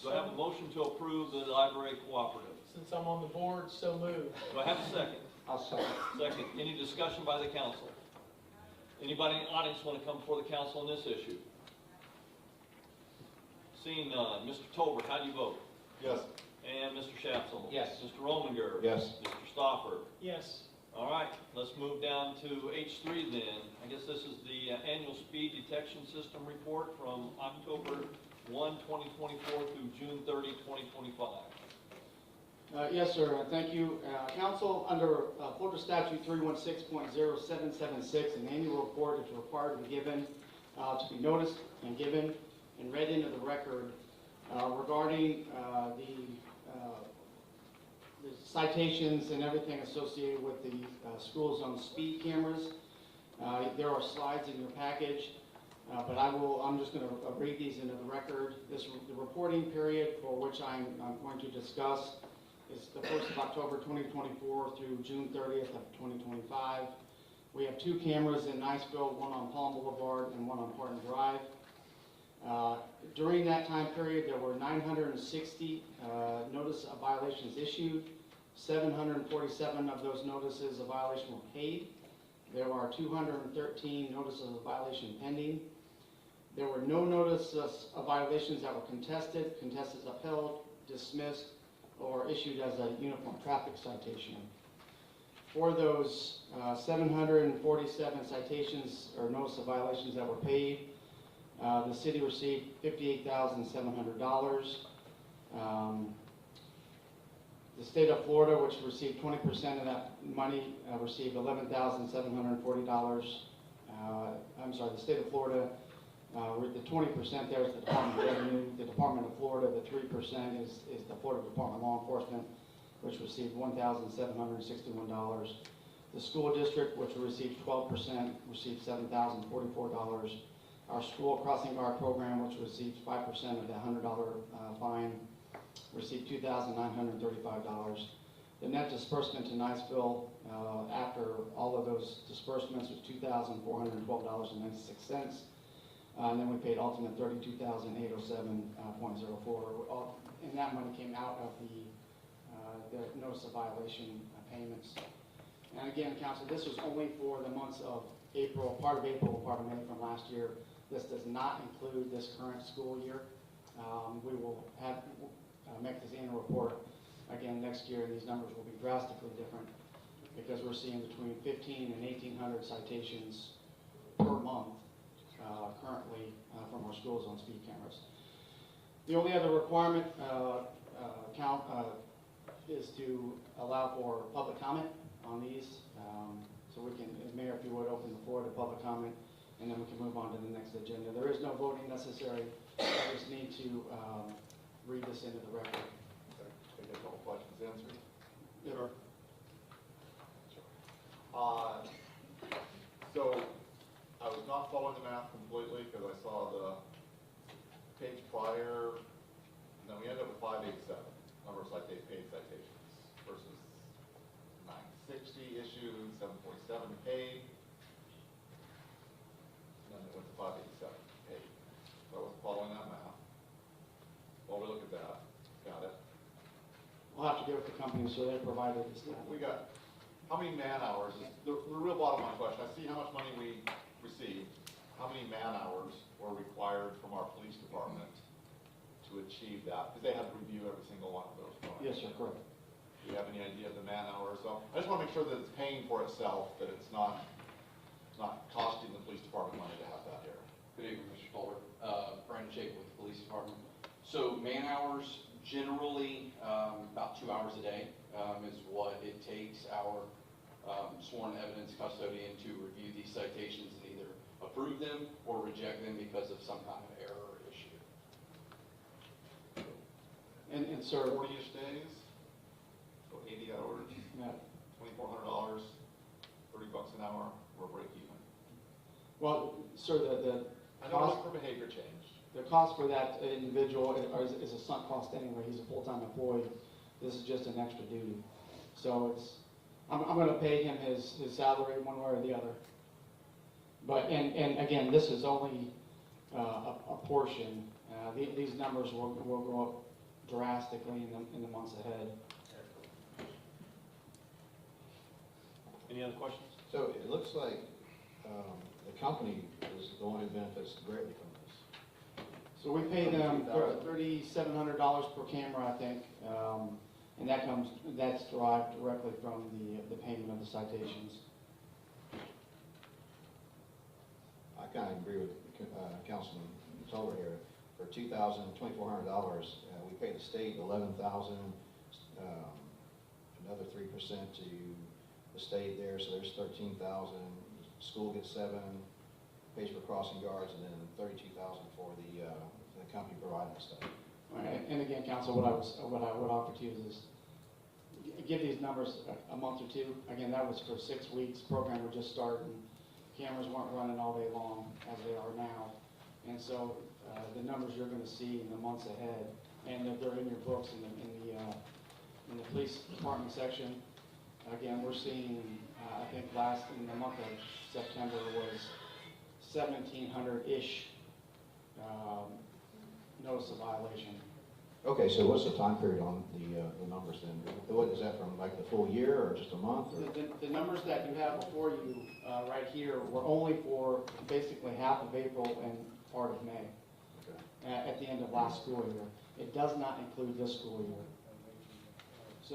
Do I have a motion to approve the library cooperative? Since I'm on the board, so moved. Do I have a second? I'll second. Second. Any discussion by the council? Anybody in the audience want to come before the council on this issue? Seeing none. Mr. Tolbert, how do you vote? Yes. And Mr. Schatzel? Yes. Mr. Rominger? Yes. Mr. Stopper? Yes. All right, let's move down to H3 then. I guess this is the annual speed detection system report from October 1, 2024 through June 30, 2025. Yes, sir, thank you. Council, under Florida Statute 316.0776, an annual report is required to be given, to be noticed and given and read into the record regarding the citations and everything associated with the school zone speed cameras. There are slides in your package, but I'm just going to read these into the record. The reporting period for which I'm going to discuss is the 1st of October 2024 through June 30th of 2025. We have 2 cameras in Niceville, one on Palm Boulevard and one on Parton Drive. During that time period, there were 960 notice of violations issued. 747 of those notices of violation were paid. There are 213 notices of violation pending. There were no notices of violations that were contested upheld, dismissed, or issued as a uniform traffic citation. For those 747 citations or notice of violations that were paid, the city received $58,700. The state of Florida, which received 20% of that money, received $11,740. I'm sorry, the state of Florida, the 20% there is the Department of Revenue. The Department of Florida, the 3% is the Florida Department of Law Enforcement, which received $1,761. The school district, which received 12%, received $7,044. Our school crossing guard program, which received 5% of the $100 fine, received $2,935. The net disbursement to Niceville after all of those disbursements was $2,412.96. And then we paid ultimate $32,807.04. And that money came out of the notice of violation payments. And again, Council, this was only for the months of April, part of April, part of May from last year. This does not include this current school year. We will have make this annual report again next year, and these numbers will be drastically different because we're seeing between 15 and 1,800 citations per month currently from our school zone speed cameras. The only other requirement is to allow for public comment on these. So we can, Mayor, if you would open the floor to public comment, and then we can move on to the next agenda. There is no voting necessary. I just need to read this into the record. Okay, can I get a couple questions answered? Sure. So I was not following the math completely because I saw the page prior, and then we ended up with 587 number of paid citations versus 960 issued, 747 paid, and then it went to 587 paid. So I wasn't following that math. Well, we look at that. Got it. We'll have to get with the company so they provided this. We got, how many man hours, is the real bottom line question, I see how much money we received, how many man hours were required from our police department to achieve that? Because they had to review every single one of those. Yes, sir, correct. Do you have any idea of the man hours? So I just want to make sure that it's paying for itself, that it's not costing the police department money to have that here. Good evening, Mr. Fuller. Brandon Jacob with the police department. So man hours, generally about 2 hours a day is what it takes our sworn evidence custodian to review these citations and either approve them or reject them because of some kind of error or issue. And sir, 40-ish days, so 80 hours, yeah. $2,400, $30 an hour, we're break even. Well, sir, the I know cost, it's for behavior change. the cost for that individual is a sunk cost anyway. He's a full-time employee. This is just an extra duty. So it's, I'm going to pay him his salary one way or the other. But, and again, this is only a portion. These numbers will go up drastically in the months ahead. Any other questions? So it looks like the company is the one who benefits greatly from this. So we pay them $3,700 per camera, I think, and that's derived directly from the payment of the citations. I kind of agree with Councilman Toller here. For $2,400, we pay the state $11,000, another 3% to the state there, so there's $13,000. School gets $7,000, pays for crossing guards, and then $32,000 for the company providing the stuff. Right. And again, Council, what I would offer to you is give these numbers a month or two. Again, that was for 6 weeks. Program was just starting. Cameras weren't running all day long as they are now, and so the numbers you're going to see in the months ahead, and they're in your books in the police department section. again, we're seeing, I think in the month of September was 1,700-ish notice of violation. Okay, so what's the time period on the numbers then? What is that, from like the full year or just a month? Or? The numbers that you have before you right here were only for basically half of April and part of May, at the end of last school year. It does not include this school year.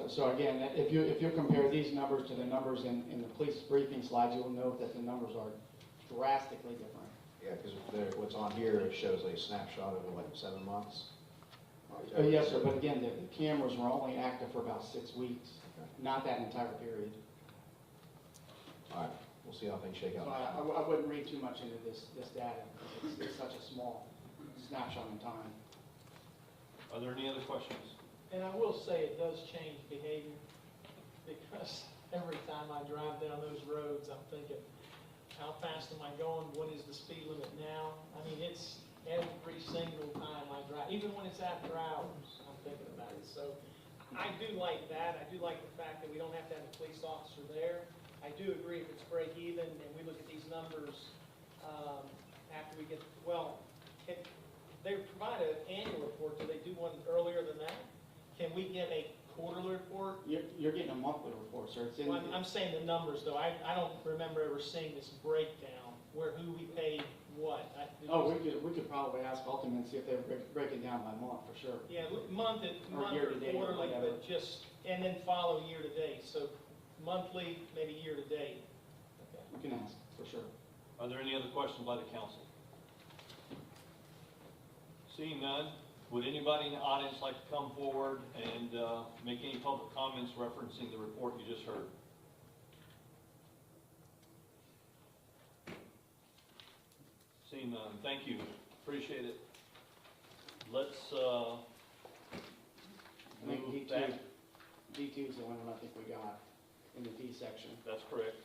So again, if you compare these numbers to the numbers in the police briefing slides, you'll note that the numbers are drastically different. Yeah, because what's on here, it shows a snapshot of like 7 months. Yes, sir, but again, the cameras were only active for about 6 weeks, not that entire period. All right, we'll see how things shake out. So I wouldn't read too much into this data, because it's such a small snapshot in time. Are there any other questions? And I will say it does change behavior, because every time I drive down those roads, I'm thinking, how fast am I going? What is the speed limit now? I mean, it's every single time I drive, even when it's after hours, I'm thinking about it. So I do like that. I do like the fact that we don't have to have a police officer there. I do agree if it's break even and we look at these numbers after we get, well, they provide an annual report. Do they do one earlier than that? Can we get a quarterly report? You're getting a monthly report, sir. It's in. Well, I'm saying the numbers though. I don't remember ever seeing this breakdown where who we paid what. We could probably ask Ultimate and see if they break it down by month for sure. Yeah, month Or or year to date or quarterly, whatever. but just, and then follow year to date. So monthly, maybe year to date. Okay. We can ask, for sure. Are there any other questions by the council? Seeing none, would anybody in the audience like to come forward and make any public comments referencing the report you just heard? Seeing none, thank you, appreciate it. Let's I think move back. D2 is the one I think we got in the D section. That's correct.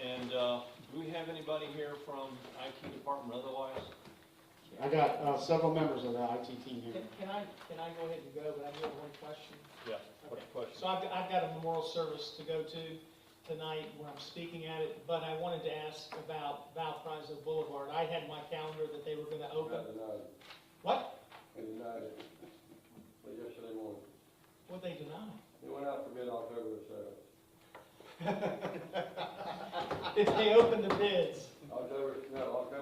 And do we have anybody here from IT department otherwise? I got several members of the IT team here. Can I go ahead and go, but I do have one question. Yeah, what's the question? So I've got a memorial service to go to tonight where I'm speaking at it, but I wanted to ask about Valparaiso Boulevard. I had my calendar that they were going to open. What? They denied it. But yesterday morning. What'd they deny? It went out for bid October the 7th. If they opened the bids. October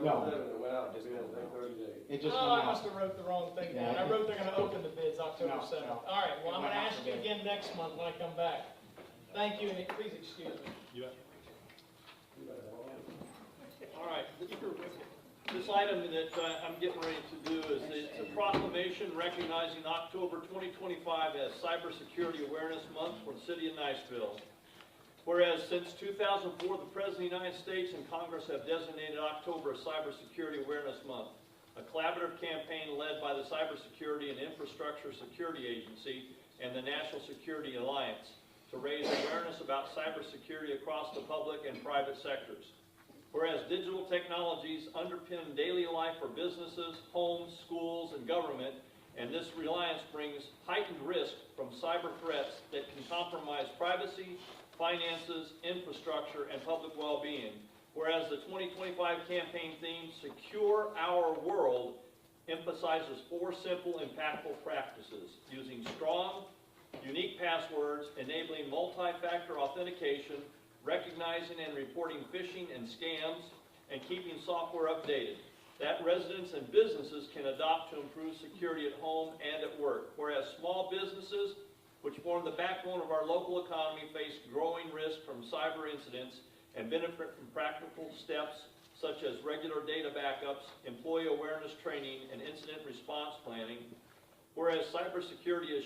No. 7th, it went out to bid, I think 30 days. It just Oh, went I out. must have wrote the wrong thing down. Yeah. I wrote they're gonna open the bids October No, 7th. no. All right, well, I'm It went gonna out ask for you bid. again next month when I come back. Thank you, and please excuse me. You bet. All right, this item that I'm getting ready to do is it's a proclamation recognizing October 2025 as Cybersecurity Awareness Month for the city of Niceville. Whereas since 2004, the President of the United States and Congress have designated October as Cybersecurity Awareness Month, a collaborative campaign led by the Cybersecurity and Infrastructure Security Agency and the National Security Alliance to raise awareness about cybersecurity across the public and private sectors. Whereas digital technologies underpin daily life for businesses, homes, schools, and government, and this reliance brings heightened risk from cyber threats that can compromise privacy, finances, infrastructure, and public well-being. Whereas the 2025 campaign theme, Secure Our World, emphasizes 4 simple, impactful practices, using strong, unique passwords, enabling multi-factor authentication, recognizing and reporting phishing and scams, and keeping software updated that residents and businesses can adopt to improve security at home and at work. Whereas small businesses, which form the backbone of our local economy, face growing risk from cyber incidents and benefit from practical steps such as regular data backups, employee awareness training, and incident response planning. Whereas cybersecurity is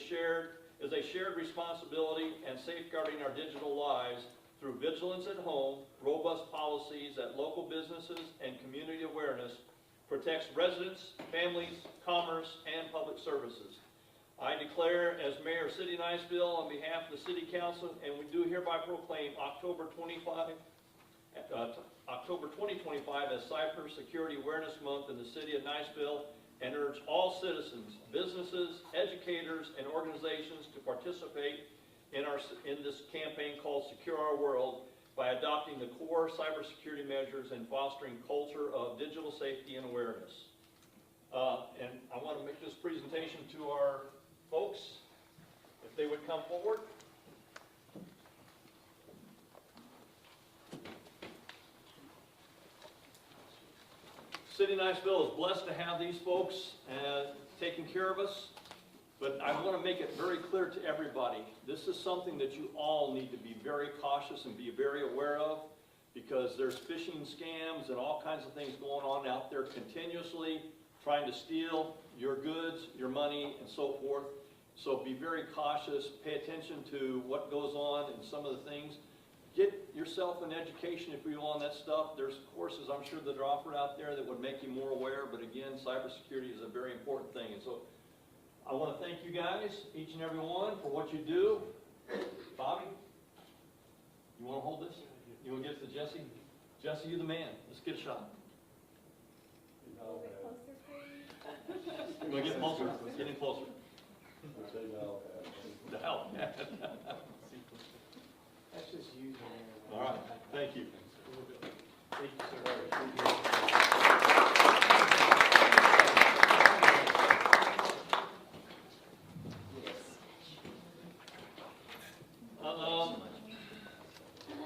a shared responsibility and safeguarding our digital lives through vigilance at home, robust policies at local businesses, and community awareness protects residents, families, commerce, and public services. I declare as Mayor of City of Niceville on behalf of the City Council, and we do hereby proclaim October 2025 as Cybersecurity Awareness Month in the City of Niceville, and urge all citizens, businesses, educators, and organizations to participate in this campaign called Secure Our World by adopting the core cybersecurity measures and fostering culture of digital safety and awareness. And I want to make this presentation to our folks, if they would come forward. City of Niceville is blessed to have these folks taking care of us, but I want to make it very clear to everybody, this is something that you all need to be very cautious and be very aware of, because there's phishing scams and all kinds of things going on out there continuously, trying to steal your goods, your money, and so forth. So be very cautious, pay attention to what goes on and some of the things. Get yourself an education, if you will, on that stuff. There's courses, I'm sure, that are offered out there that would make you more aware, but again, cybersecurity is a very important thing. And so I want to thank you guys, each and every one, for what you do. Bobby, you want to hold this? You want to get to Jesse? Jesse, you're the man. Let's get a shot. You want to get closer? Get in closer. The hell. That's just using it. All right, thank you. Thank you, sir.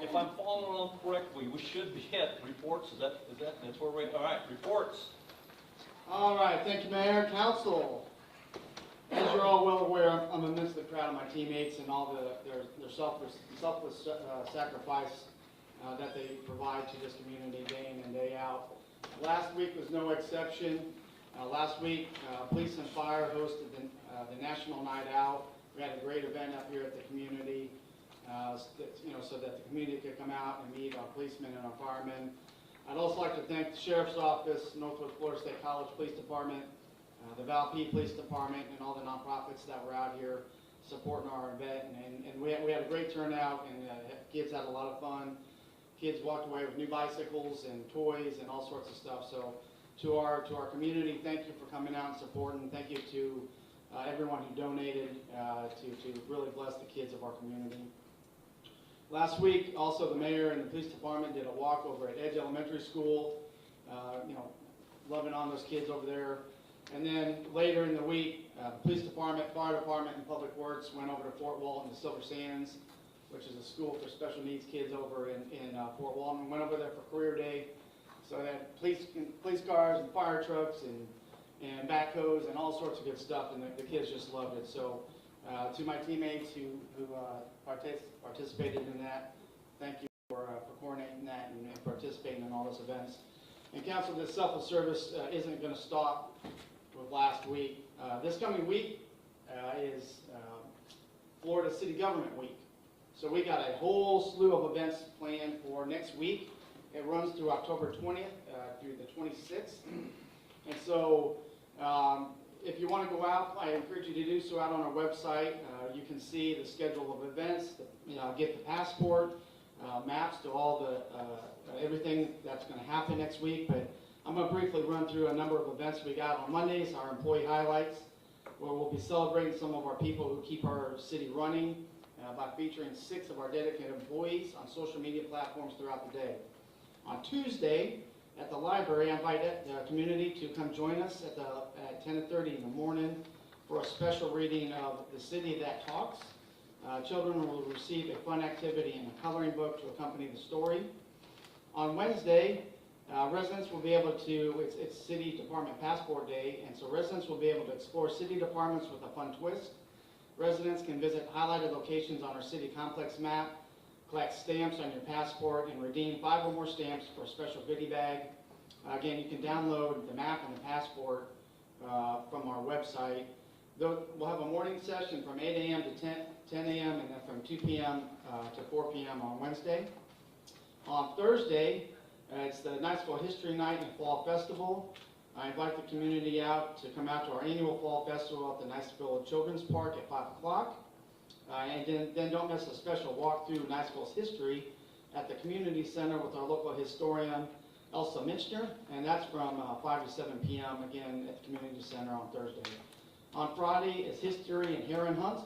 If I'm following along correctly, we should be at reports. That's where we're, all right, reports. All right, thank you, Mayor, Council. As you're all well aware, I'm immensely proud of my teammates and all their selfless sacrifice that they provide to this community day in and day out. Last week was no exception. Last week, Police and Fire hosted the National Night Out. We had a great event up here at the community, so that the community could come out and meet our policemen and our firemen. I'd also like to thank the Sheriff's Office, Northwest Florida State College Police Department, the Valpy Police Department, and all the nonprofits that were out here supporting our event. And we had a great turnout, and kids had a lot of fun. Kids walked away with new bicycles and toys and all sorts of stuff. So to our community, thank you for coming out and supporting. Thank you to everyone who donated to really bless the kids of our community. Last week, also the mayor and the police department did a walk over at Edge Elementary School, loving on those kids over there. And then later in the week, the police department, fire department, and public works went over to Fort Walton to Silver Sands, which is a school for special needs kids over in Fort Walton. Went over there for career day. So they had police cars and fire trucks and backhoes and all sorts of good stuff, and the kids just loved it. So to my teammates who participated in that, thank you for coordinating that and participating in all those events. And council, this selfless service isn't going to stop with last week. This coming week is Florida City Government Week. So we got a whole slew of events planned for next week. It runs through October 20th through the 26th. And so if you want to go out, I encourage you to do so out on our website. You can see the schedule of events, get the passport, maps to all the everything that's going to happen next week. But I'm going to briefly run through a number of events we got on Mondays, our employee highlights, where we'll be celebrating some of our people who keep our city running by featuring 6 of our dedicated employees on social media platforms throughout the day. On Tuesday, at the library, I invite the community to come join us at 10:30 in the morning for a special reading of The City That Talks. Children will receive a fun activity and a coloring book to accompany the story. On Wednesday, residents will be able to, it's City Department Passport Day, and so residents will be able to explore city departments with a fun twist. Residents can visit highlighted locations on our city complex map, collect stamps on your passport, and redeem 5 or more stamps for a special goodie bag. Again, you can download the map and the passport from our website. We'll have a morning session from 8 a.m. to 10 a.m. and then from 2 p.m. to 4 p.m. on Wednesday. On Thursday, it's the Niceville History Night and Fall Festival. I invite the community to come out to our annual Fall Festival at the Niceville Children's Park at 5 o'clock. And then don't miss a special walk through Niceville's history at the Community Center with our local historian, Elsa Minchner, and that's from 5 to 7 p.m. again at the Community Center on Thursday. On Friday is History and Heron Hunt.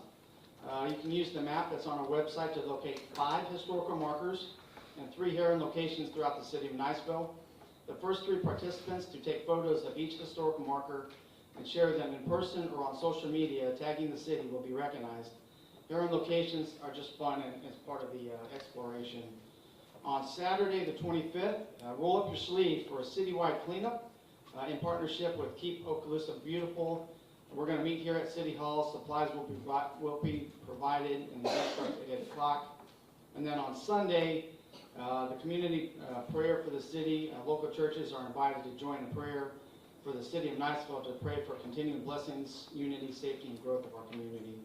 You can use the map that's on our website to locate 5 historical markers and 3 heron locations throughout the city of Niceville. The first 3 participants to take photos of each historical marker and share them in person or on social media tagging the city will be recognized. Heron locations are just fun and it's part of the exploration. On Saturday the 25th, roll up your sleeve for a citywide cleanup in partnership with Keep Okaloosa Beautiful. We're going to meet here at City Hall. Supplies will be provided and the event starts at 8 o'clock. And then on Sunday, the community prayer for the city. Local churches are invited to join in prayer for the city of Niceville to pray for continuing blessings, unity, safety, and growth of our community.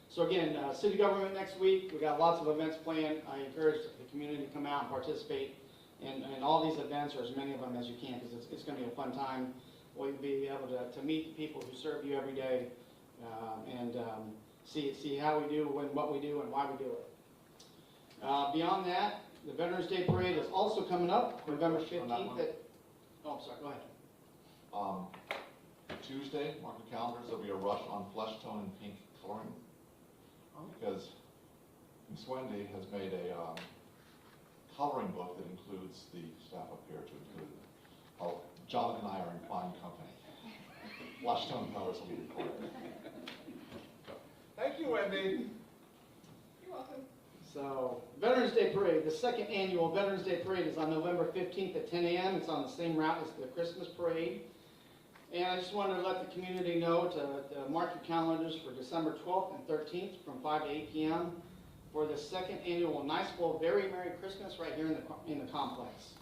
So again, city government next week. We got lots of events planned. I encourage the community to come out and participate in all these events, or as many of them as you can, because it's going to be a fun time. We'll be able to meet the people who serve you every day and see how we do, what we do, and why we do it. Beyond that, the Veterans Day Parade is also coming up, November 15th. Oh, I'm sorry, go ahead. Tuesday, mark your calendars, there'll be a rush on flesh tone and pink coloring. Because Miss Wendy has made a coloring book that includes the staff up here to include it. Oh, John and I are in fine company. Flesh tone colors will be required. Thank you, Wendy. You're welcome. So, Veterans Day Parade, the second annual Veterans Day Parade is on November 15th at 10 a.m. It's on the same route as the Christmas Parade. And I just wanted to let the community know to mark your calendars for December 12th and 13th from 5 to 8 p.m. for the second annual Niceville Very Merry Christmas right here in the complex.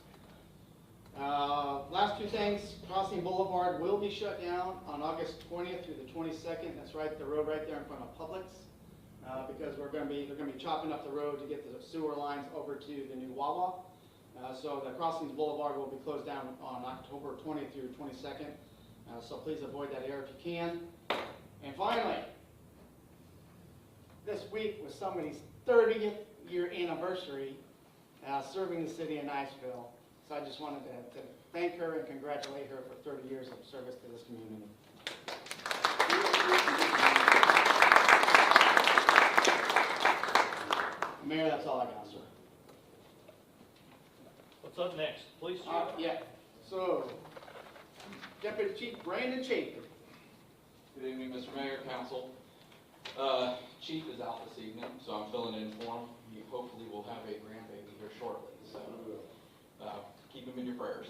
Last 2 things, Crossing Boulevard will be shut down on August 20th through the 22nd. That's right, the road right there in front of Publix, because they're going to be chopping up the road to get the sewer lines over to the new Wawa. So the Crossings Boulevard will be closed down on October 20th through 22nd. So please avoid that area if you can. And finally, this week was somebody's 30th year anniversary serving the city of Niceville. So I just wanted to thank her and congratulate her for 30 years of service to this community. Mayor, that's all I got, sir. What's up next? Police chief? Yeah, so Deputy Chief Brandon Chapin. Good evening, Mr. Mayor, Council. Chief is out this evening, so I'm filling in for him. He hopefully will have a grandbaby here shortly, so keep him in your prayers.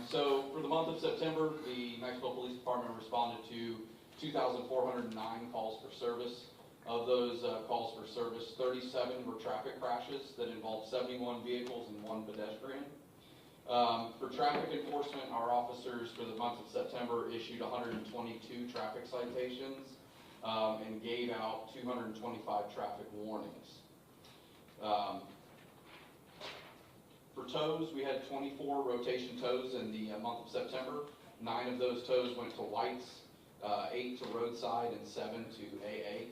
So for the month of September, the Niceville Police Department responded to 2,409 calls for service. Of those calls for service, 37 were traffic crashes that involved 71 vehicles and 1 pedestrian. For traffic enforcement, our officers for the month of September issued 122 traffic citations and gave out 225 traffic warnings. For tows, we had 24 rotation tows in the month of September. 9 of those tows went to White's, 8 to roadside, and 7 to AA.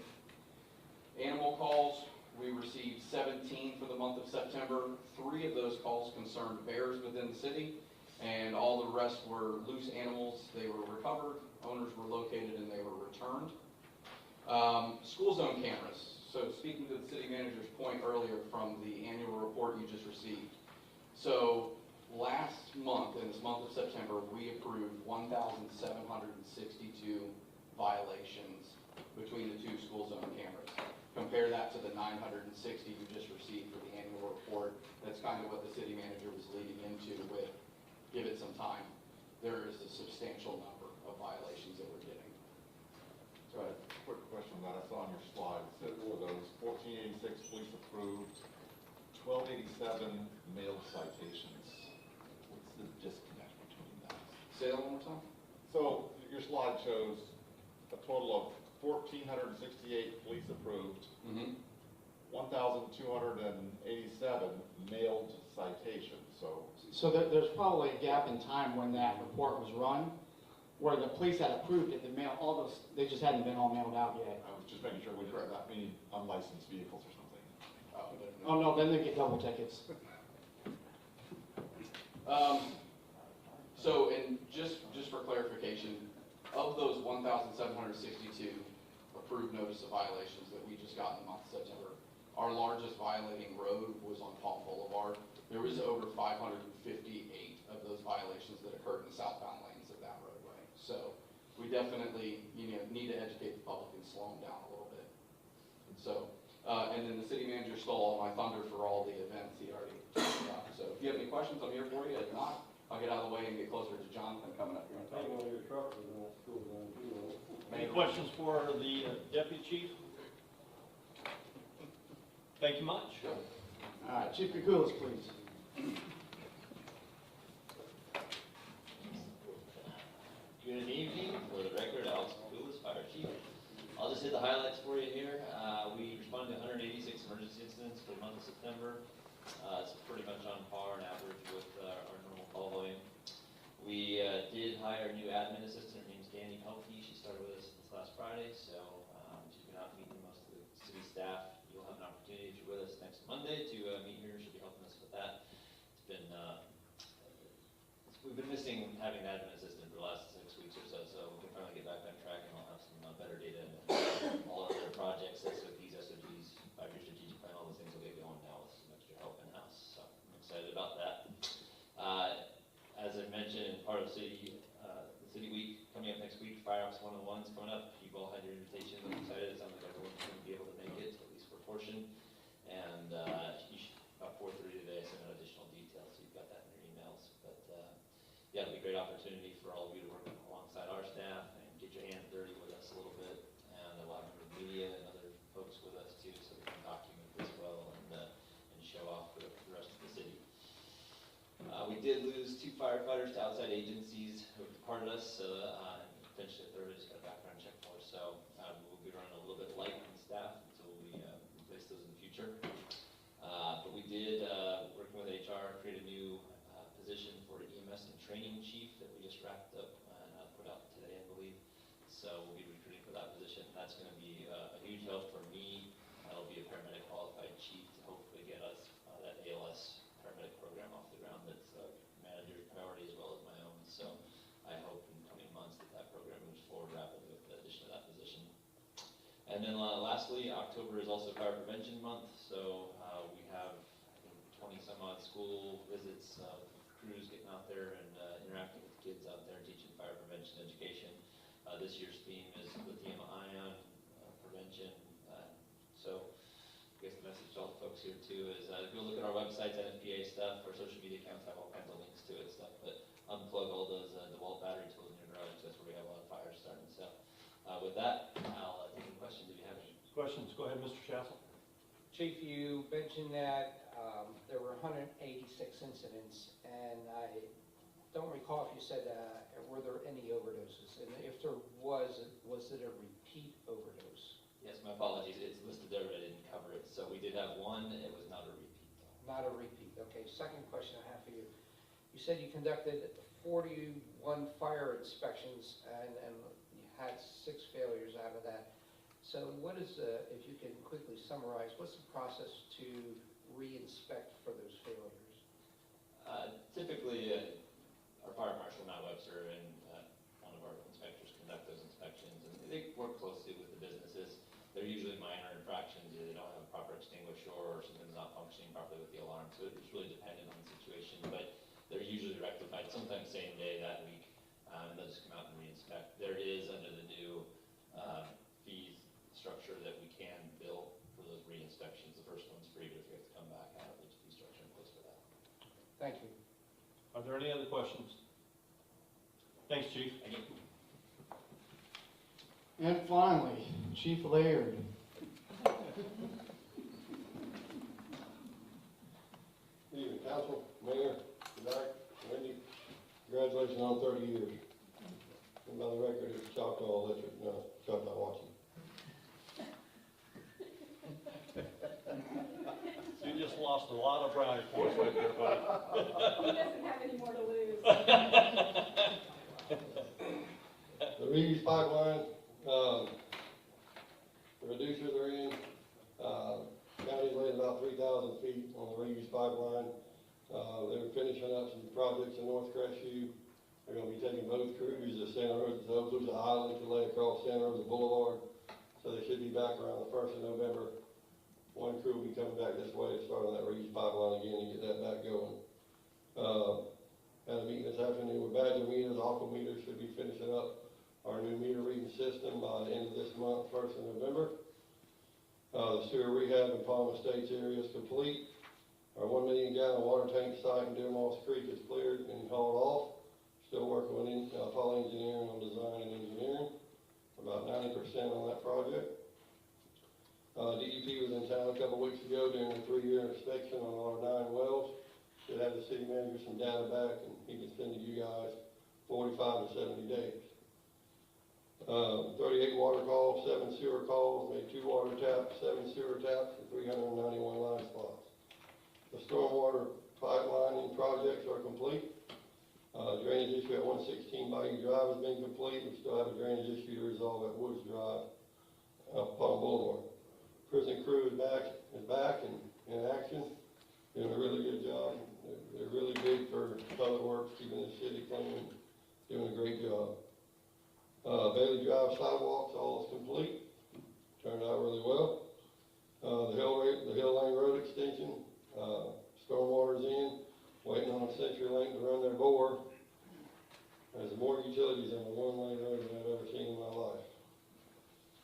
Animal calls, we received 17 for the month of September. 3 of those calls concerned bears within the city, and all the rest were loose animals. They were recovered, owners were located, and they were returned. School zone cameras. So speaking to the city manager's point earlier from the annual report you just received. So last month, in this month of September, we approved 1,762 violations between the 2 school zone cameras. Compare that to the 960 you just received for the annual report. That's kind of what the city manager was leading into with, give it some time. There is a substantial number of violations that we're getting. So I had a quick question on that. I saw on your slides that for those 1486 police approved, 1287 mailed citations. What's the disconnect between that? Say that one more time? So your slide shows a total of 1,468 police approved, 1,287 mailed citations. So there's probably a gap in time when that report was run, where the police had approved it, all those, they just hadn't been all mailed out yet. I was just making sure we didn't have that many unlicensed vehicles or something. Oh no, then they get double tickets. So, and just for clarification, of those 1,762, approved notice of violations that we just got in the month of September. Our largest violating road was on Palm Boulevard. There was over 558 of those violations that occurred in the southbound lanes of that roadway. So we definitely, need to educate the public and slow them down a little bit. So, and then the city manager stole all my thunder for all the events he already talked about. So if you have any questions, I'm here for you. If not, I'll get out of the way and get closer to Jonathan coming up here. I think one of your trucks was in that school zone too. Any questions for the deputy chief? Thank you much. All right, Chief Kukulis, please. Good evening. For the record, Alex Kukulis, Fire Chief. I'll just hit the highlights for you here. We responded to 186 emergency incidents for the month of September. It's pretty much on par and average with our normal call volume. We did hire a new admin assistant. Her name's Danny Pelkey. She started with us this last Friday, so she's been out meeting most of the city staff. You'll have an opportunity, if you're with us next Monday, to meet her. She'll be helping us with that. It's been we've been missing having an admin assistant for the last 6 weeks or so, so we can finally get back on track and I'll have some better data and all other projects, SOPs, SOGs, 5-year strategic plan, all those things will get going now with some extra help in-house. So I'm excited about that. As I mentioned, part of the city week coming up next week, Fire Ops 101's coming up. You've all had your invitation. I'm excited. It sounds like everyone's going to be able to make it, at least for a portion. And about 4:30 today, I sent out additional details, so you've got that in your emails. But yeah, it'll be a great opportunity for all of you to work alongside our staff and get your hands dirty with us a little bit. And a lot of media and other folks with us too, so we can document this well and show off for the rest of the city. We did lose 2 firefighters to outside agencies who departed us, so potentially a third just got a background check for us. So we'll be running a little bit light on staff until we replace those in the future. But we did, working with HR, create a new position for EMS and training chief that we just wrapped up and put out today, I believe. So we'll be recruiting for that position. That's going to be a huge help for me. That'll be a paramedic qualified chief to hopefully get us that ALS paramedic program off the ground. That's manager's priority as well as my own. So I hope in coming months that program moves forward rapidly with the addition of that position. And then lastly, October is also Fire Prevention Month. So we have, I think, 20 some odd school visits, crews getting out there and interacting with kids out there, teaching fire prevention education. This year's theme is lithium-ion prevention. So I guess the message to all the folks here too is go look at our websites, NFPA stuff, our social media accounts have all kinds of links to it stuff, but unplug all those DeWalt battery tools in your garage. That's where we have a lot of fires starting. So with that, I'll take any questions if you have any. Questions? Go ahead, Mr. Shassel. Chief, you mentioned that there were 186 incidents, and I don't recall if you said, were there any overdoses? And if there was it a repeat overdose? Yes, my apologies. It's listed there, but I didn't cover it. So we did have one. It was not a repeat, though. Not a repeat. Okay, second question I have for you. You said you conducted 41 fire inspections, and you had 6 failures out of that. So what is, if you can quickly summarize, what's the process to re-inspect for those failures? Typically, our fire marshal, Matt Webster, and one of our inspectors conduct those inspections, and they work closely with the businesses. They're usually minor infractions. They don't have a proper extinguisher or something's not functioning properly with the alarm, so it's really dependent on the situation, but they're usually rectified sometimes same day that week, and they'll just come out and re-inspect. There is, under the new fees structure, that we can bill for those re-inspections. The first one's free, but if you have to come back, I have the fee structure in place for that. Thank you. Are there any other questions? Thanks, Chief. Thank you. And finally, Chief Laird. Good evening, council, mayor, good night, Wendy. Congratulations on 30 years. And by the record, it's Choctaw Electric, no, Choctaw watching. You just lost a lot of brownie points right there, buddy. He doesn't have any more to lose. The Reeves pipeline, the reducer they're in, county's laying about 3,000 feet on the Reeves pipeline. They're finishing up some projects in North Crestview. They're gonna be taking both crews to Santa Rosa, to Okaloosa Island to lay across Santa Rosa Boulevard. So back around the 1st of November. One crew will be coming back this way to start on that reuse pipeline again and get that back going. Had a meeting this afternoon with Badger Meters. Aqua Meters should be finishing up our new meter reading system by the end of this month, 1st of November. The sewer rehab in Palm Estates area is complete. Our 1 million gallon water tank site in Deer Moss Creek is cleared and hauled off. Still working with Paul Engineering on design and engineering. About 90% on that project. DEP was in town a couple weeks ago during a 3-year inspection on our 9 wells. Should have the city manager some data back, and he can send to you guys 45 to 70 days. 38 water calls, 7 sewer calls, made 2 water taps, 7 sewer taps, and 391 line spots. The stormwater pipelining projects are complete. Drainage issue at 116 Bayou Drive has been complete. We still have a drainage issue to resolve at Woods Drive, Palm Boulevard. Prison crew is back and in action, doing a really good job. They're really big for public works, keeping the city clean, doing a great job. Bailey Drive sidewalks, all is complete. Turned out really well. The Hill Lane Road extension, stormwater's in, waiting on CenturyLink to run their bore. There's more utilities on the 1-lane road than I've ever seen in my life.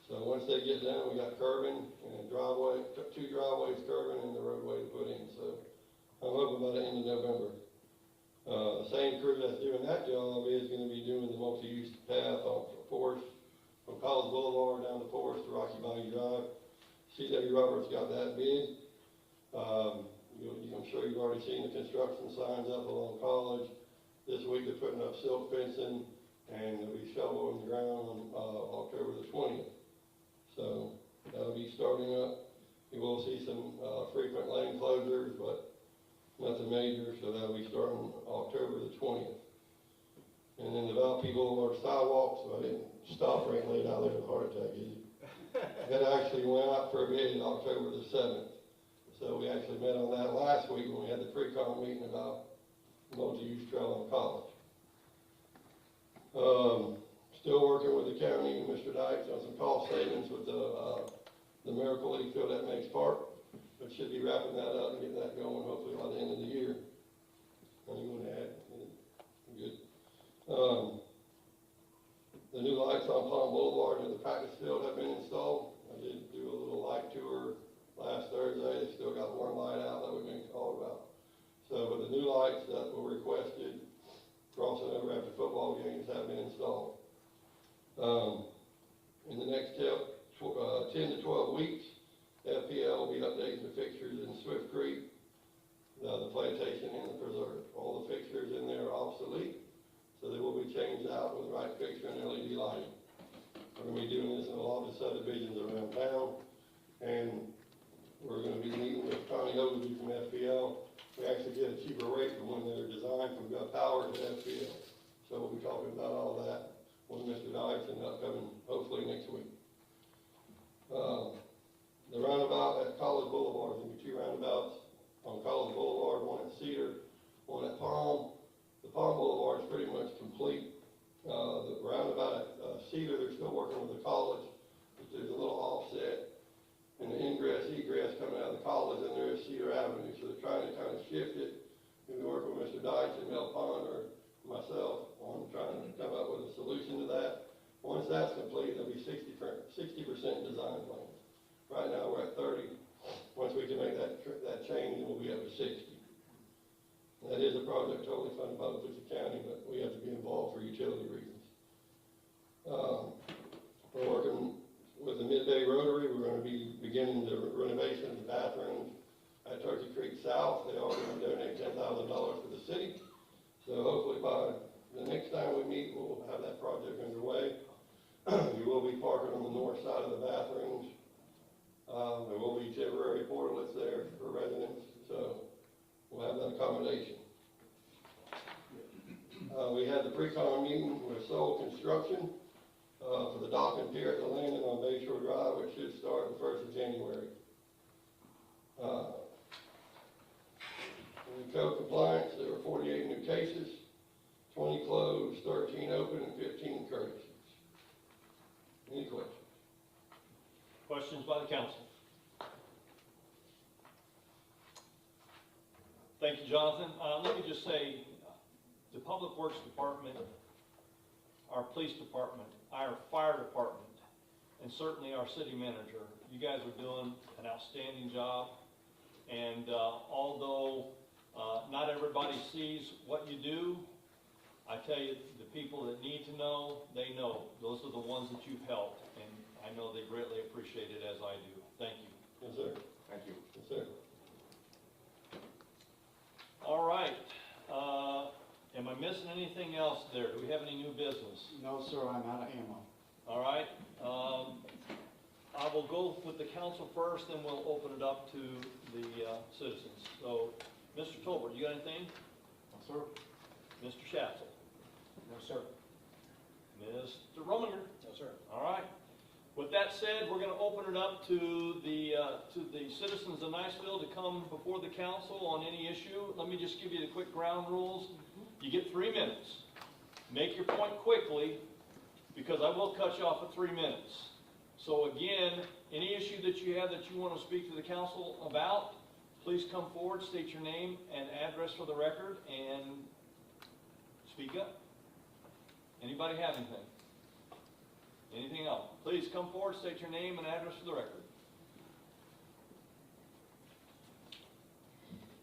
So once they get done, we got curbing and a driveway, 2 driveways curbing and the roadway to put in. So I'm hoping by the end of November. The same crew that's doing that job is going to be doing the multi-use path on Forest, from College Boulevard down to Forest to Rocky Bayou Drive. C.W. Roberts got that bid. I'm sure you've already seen the construction signs up along College. This week they're putting up silk fencing and they'll be shoveling the ground on October the 20th. So that'll be starting up. You will see some frequent lane closures, but nothing major, so that'll be starting October the 20th. And then the Valpy Boulevard sidewalks, so I didn't stop right late out there with a heart attack, did you? That actually went out for a bid October the 7th. So we actually met on that last week when we had the pre-con meeting about multi-use trail on College. Still working with the county, Mr. Dykes, on some cost savings with the Miracle League Field at Meigs Park. But should be wrapping that up and getting that going hopefully by the end of the year. Anything you want to add? Good. The new lights on Palm Boulevard and the practice field have been installed. I did do a little light tour last Thursday. They still got one light out that we've been called about. So, but the new lights that were requested crossing over after football games have been installed. In the next 10 to 12 weeks, FPL will be updating the fixtures in Swift Creek, the plantation, and the preserve. All the fixtures in there are obsolete, so they will be changed out with the right fixture and LED lighting. We're going to be doing this in a lot of subdivisions around town, and we're going to be meeting with Connie Ogilvy from FPL. We actually get a cheaper rate from when they're designed from Power to FPL. So we'll be talking about all that with Mr. Dykes and upcoming, hopefully next week. The roundabout at College Boulevard, there's going to be 2 roundabouts on College Boulevard, one at Cedar, one at Palm. The Palm Boulevard is pretty much complete. The roundabout at Cedar, they're still working with the college. There's a little offset in the ingress, egress coming out of the college, and there is Cedar Avenue. So they're trying to kind of shift it. We'll be working with Mr. Dykes and Mel Pond or myself on trying to come up with a solution to that. Once that's complete, there'll be 60% design plans. Right now, we're at 30. Once we can make that change, we'll be up to 60. That is a project totally funded by the Lucas County, but we have to be involved for utility reasons. We're working with the Midday Rotary. We're going to be beginning the renovation of the bathrooms at Turkey Creek South. They are going to donate $10,000 to the city. So hopefully by the next time we meet, we'll have that project underway. We will be parking on the north side of the bathrooms. There will be temporary portlets there for residents, so we'll have that accommodation. We had the pre-con meeting with Soul Construction for the dock and pier at the landing on Bayshore Drive, which should start the 1st of January. In code compliance, there were 48 new cases, 20 closed, 13 open, and 15 courtesies. Any questions? Question by the council. Thank you, Jonathan. Let me just say, the Public Works Department, our police department, our fire department, and certainly our city manager, you guys are doing an outstanding job. And although not everybody sees what you do, I tell you, the people that need to know, they know. Those are the ones that you've helped, and I know they greatly appreciate it, as I do. Thank you. Yes, sir. Thank you. Yes, sir. All right. Am I missing anything else there? Do we have any new business? No, sir, I'm out of ammo. All right. I will go with the council first, then we'll open it up to the citizens. So, Mr. Tolbert, you got anything? No, sir. Mr. Schatzel? No, sir. Mr. Rominger? No, sir. All right. With that said, we're going to open it up to the citizens of Niceville to come before the council on any issue. Let me just give you the quick ground rules. You get 3 minutes. Make your point quickly, because I will cut you off at 3 minutes. So again, any issue that you have that you want to speak to the council about, please come forward, state your name and address for the record, and speak up. Anybody have anything? Anything else? Please come forward, state your name and address for the record.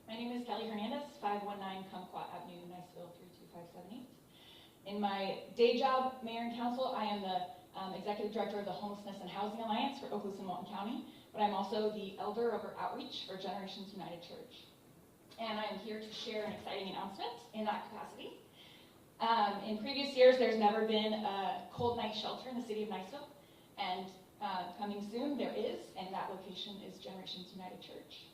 My name is Kelly Hernandez, 519 Kumquat Avenue, Niceville 32578. In my day job, Mayor and Council, I am the Executive Director of the Homelessness and Housing Alliance for Okaloosa and Walton County, but I'm also the Elder over Outreach for Generations United Church. And I'm here to share an exciting announcement in that capacity. In previous years, there's never been a cold night shelter in the city of Niceville, and coming soon there is, and that location is Generations United Church.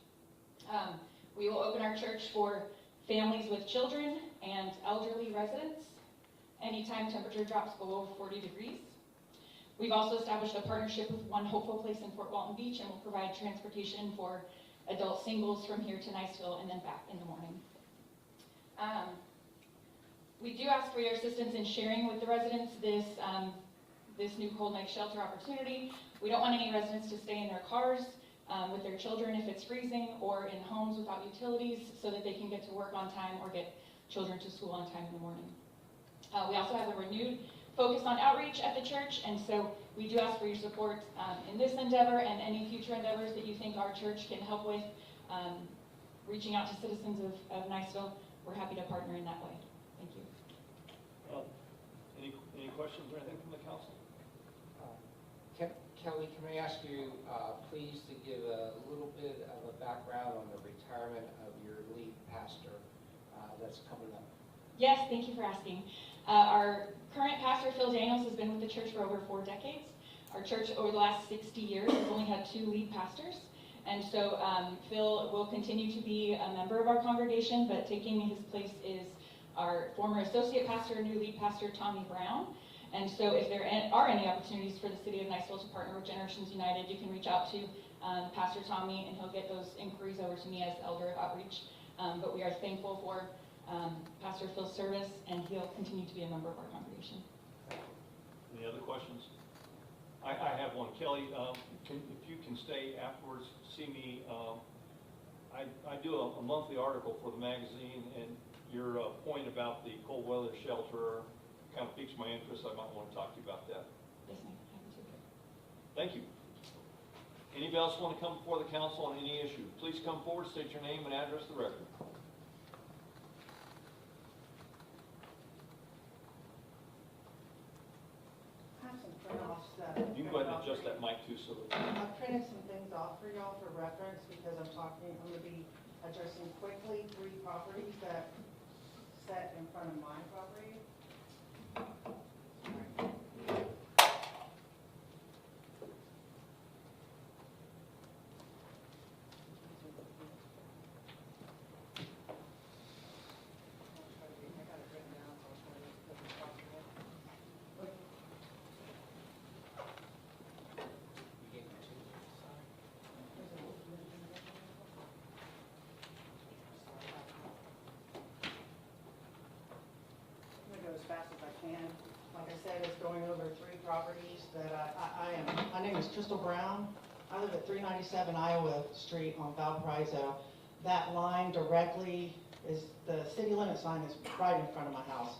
We will open our church for families with children and elderly residents anytime temperature drops below 40 degrees. We've also established a partnership with One Hopeful Place in Fort Walton Beach, and will provide transportation for adult singles from here to Niceville and then back in the morning. We do ask for your assistance in sharing with the residents this new cold night shelter opportunity. We don't want any residents to stay in their cars with their children if it's freezing, or in homes without utilities, so that they can get to work on time or get children to school on time in the morning. We also have a renewed focus on outreach at the church, and so we do ask for your support in this endeavor and any future endeavors that you think our church can help with, reaching out to citizens of Niceville. We're happy to partner in that way. Thank you. Any questions or anything from the council? Kelly, can I ask you, please, to give a little bit of a background on the retirement of your lead pastor that's coming up? Yes, thank you for asking. Our current pastor, Phil Daniels, has been with the church for over 4 decades. Our church, over the last 60 years, has only had 2 lead pastors. And so Phil will continue to be a member of our congregation, but taking his place is our former associate pastor, new lead pastor, Tommy Brown. And so if there are any opportunities for the city of Niceville to partner with Generations United, you can reach out to Pastor Tommy, and he'll get those inquiries over to me as Elder of Outreach. But we are thankful for Pastor Phil's service, and he'll continue to be a member of our congregation. Any other questions? I have one. Kelly, if you can stay afterwards, see me. I do a monthly article for the magazine, and your point about the cold weather shelter kind of piques my interest. I might want to talk to you about that. Yes, ma'am. Happy to. Thank you. Anybody else want to come before the council on any issue? Please come forward, state your name and address for the record. You can go ahead and adjust that mic too, so that I've printed some things off for y'all for reference, because I'm going to be addressing quickly 3 properties that set in front of my property. As fast as I can. Like I said, it's going over 3 properties that my name is Crystal Brown. I live at 397 Iowa Street on Valparaiso. That line directly is, the city limit sign is right in front of my house.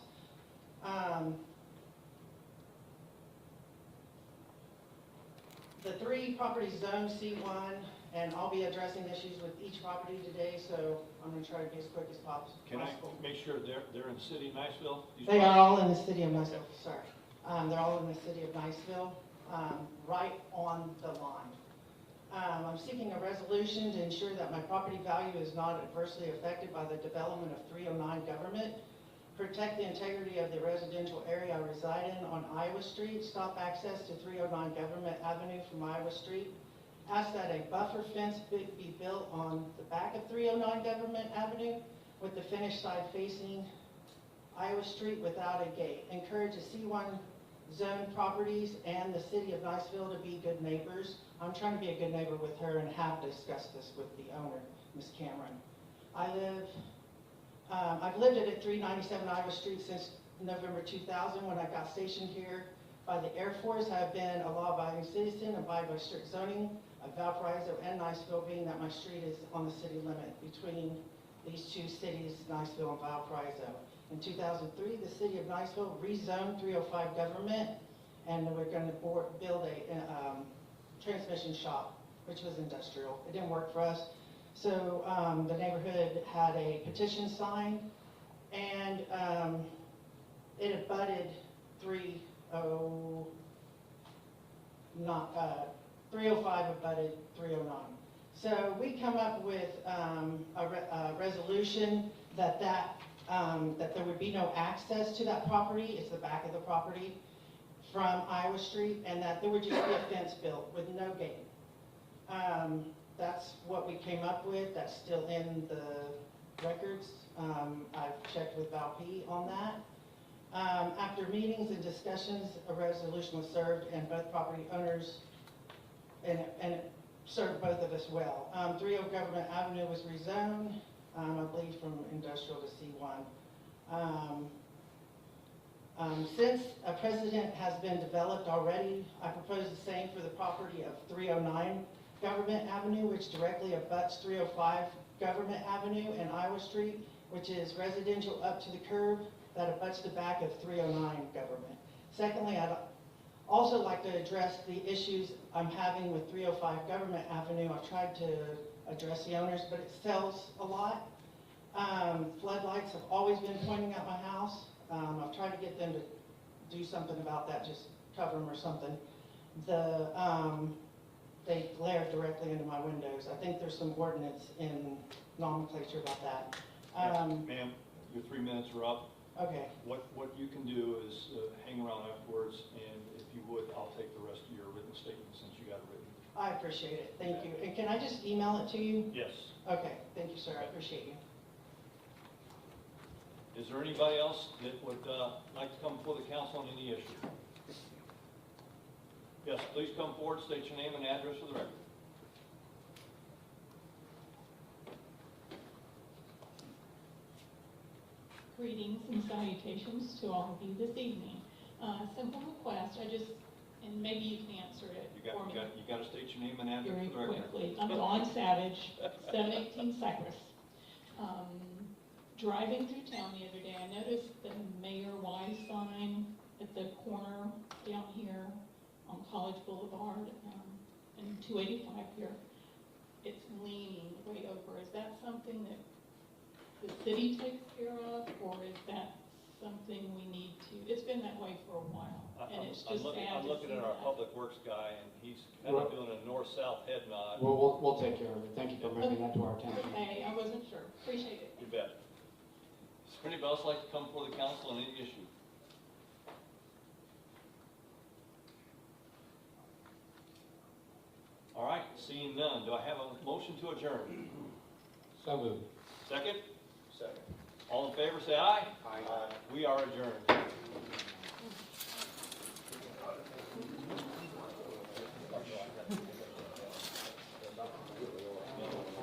The 3 properties zoned C1, and I'll be addressing issues with each property today, so I'm gonna try to be as quick as possible. Can I make sure they're in the city of Niceville? These They are properties? all in the city of Niceville, sorry. They're all in the city of Niceville, right on the line. I'm seeking a resolution to ensure that my property value is not adversely affected by the development of 309 Government, protect the integrity of the residential area I reside in on Iowa Street, stop access to 309 Government Avenue from Iowa Street, ask that a buffer fence be built on the back of 309 Government Avenue with the finished side facing Iowa Street without a gate. Encourage the C1 zone properties and the city of Niceville to be good neighbors. I'm trying to be a good neighbor with her and have discussed this with the owner, Ms. Cameron. I've lived at 397 Iowa Street since November 2000 when I got stationed here by the Air Force. I have been a law-abiding citizen, abide by strict zoning of Valparaiso and Niceville, being that my street is on the city limit between these 2 cities, Niceville and Valparaiso. In 2003, the city of Niceville rezoned 305 Government, and we're going to build a transmission shop, which was industrial. It didn't work for us. So the neighborhood had a petition signed, and it abutted 305 abutted 309. So we come up with a resolution that there would be no access to that property. It's the back of the property from Iowa Street, and that there would just be a fence built with no gate. That's what we came up with. That's still in the records. I've checked with Val P on that. After meetings and discussions, a resolution was served, and both property owners, and it served both of us well. 30 Government Avenue was rezoned, I believe from industrial to C1. Since a precedent has been developed already, I propose the same for the property of 309 Government Avenue, which directly abuts 305 Government Avenue and Iowa Street, which is residential up to the curb that abuts the back of 309 Government. Secondly, I'd also like to address the issues I'm having with 305 Government Avenue. I've tried to address the owners, but it sells a lot. Floodlights have always been pointing at my house. I've tried to get them to do something about that, just cover them or something. They glare directly into my windows. I think there's some ordinance in nomenclature about that. Ma'am, your 3 minutes are up. Okay. What you can do is hang around afterwards, and if you would, I'll take the rest of your written statement since you got it written. I appreciate it. Thank you. And can I just email it to you? Yes. Okay. Thank you, sir. I appreciate you. Is there anybody else that would like to come before the council on any issue? Yes, please come forward, state your name and address for the record. Greetings and salutations to all of you this evening. Simple request, and maybe you can answer it for me. You got to state your name and address Very for the record. quickly. I'm Dawn Savage, 718 Cypress. Driving through town the other day, I noticed the Mayor Wise sign at the corner down here on College Boulevard and 285 here. It's leaning way over. Is that something that the city takes care of, or is that something we need to? It's been that way for a while, and it's just sad to see that. I'm looking at our public works guy, and he's kind of doing a north-south head nod. We'll take care of it. Thank you for bringing that to our attention. Okay, I wasn't sure. Appreciate it. You bet. Does anybody else like to come before the council on any issue? All right, seeing none, do I have a motion to adjourn? So moved. Second? Second. All in favor, say aye. Aye. We are adjourned.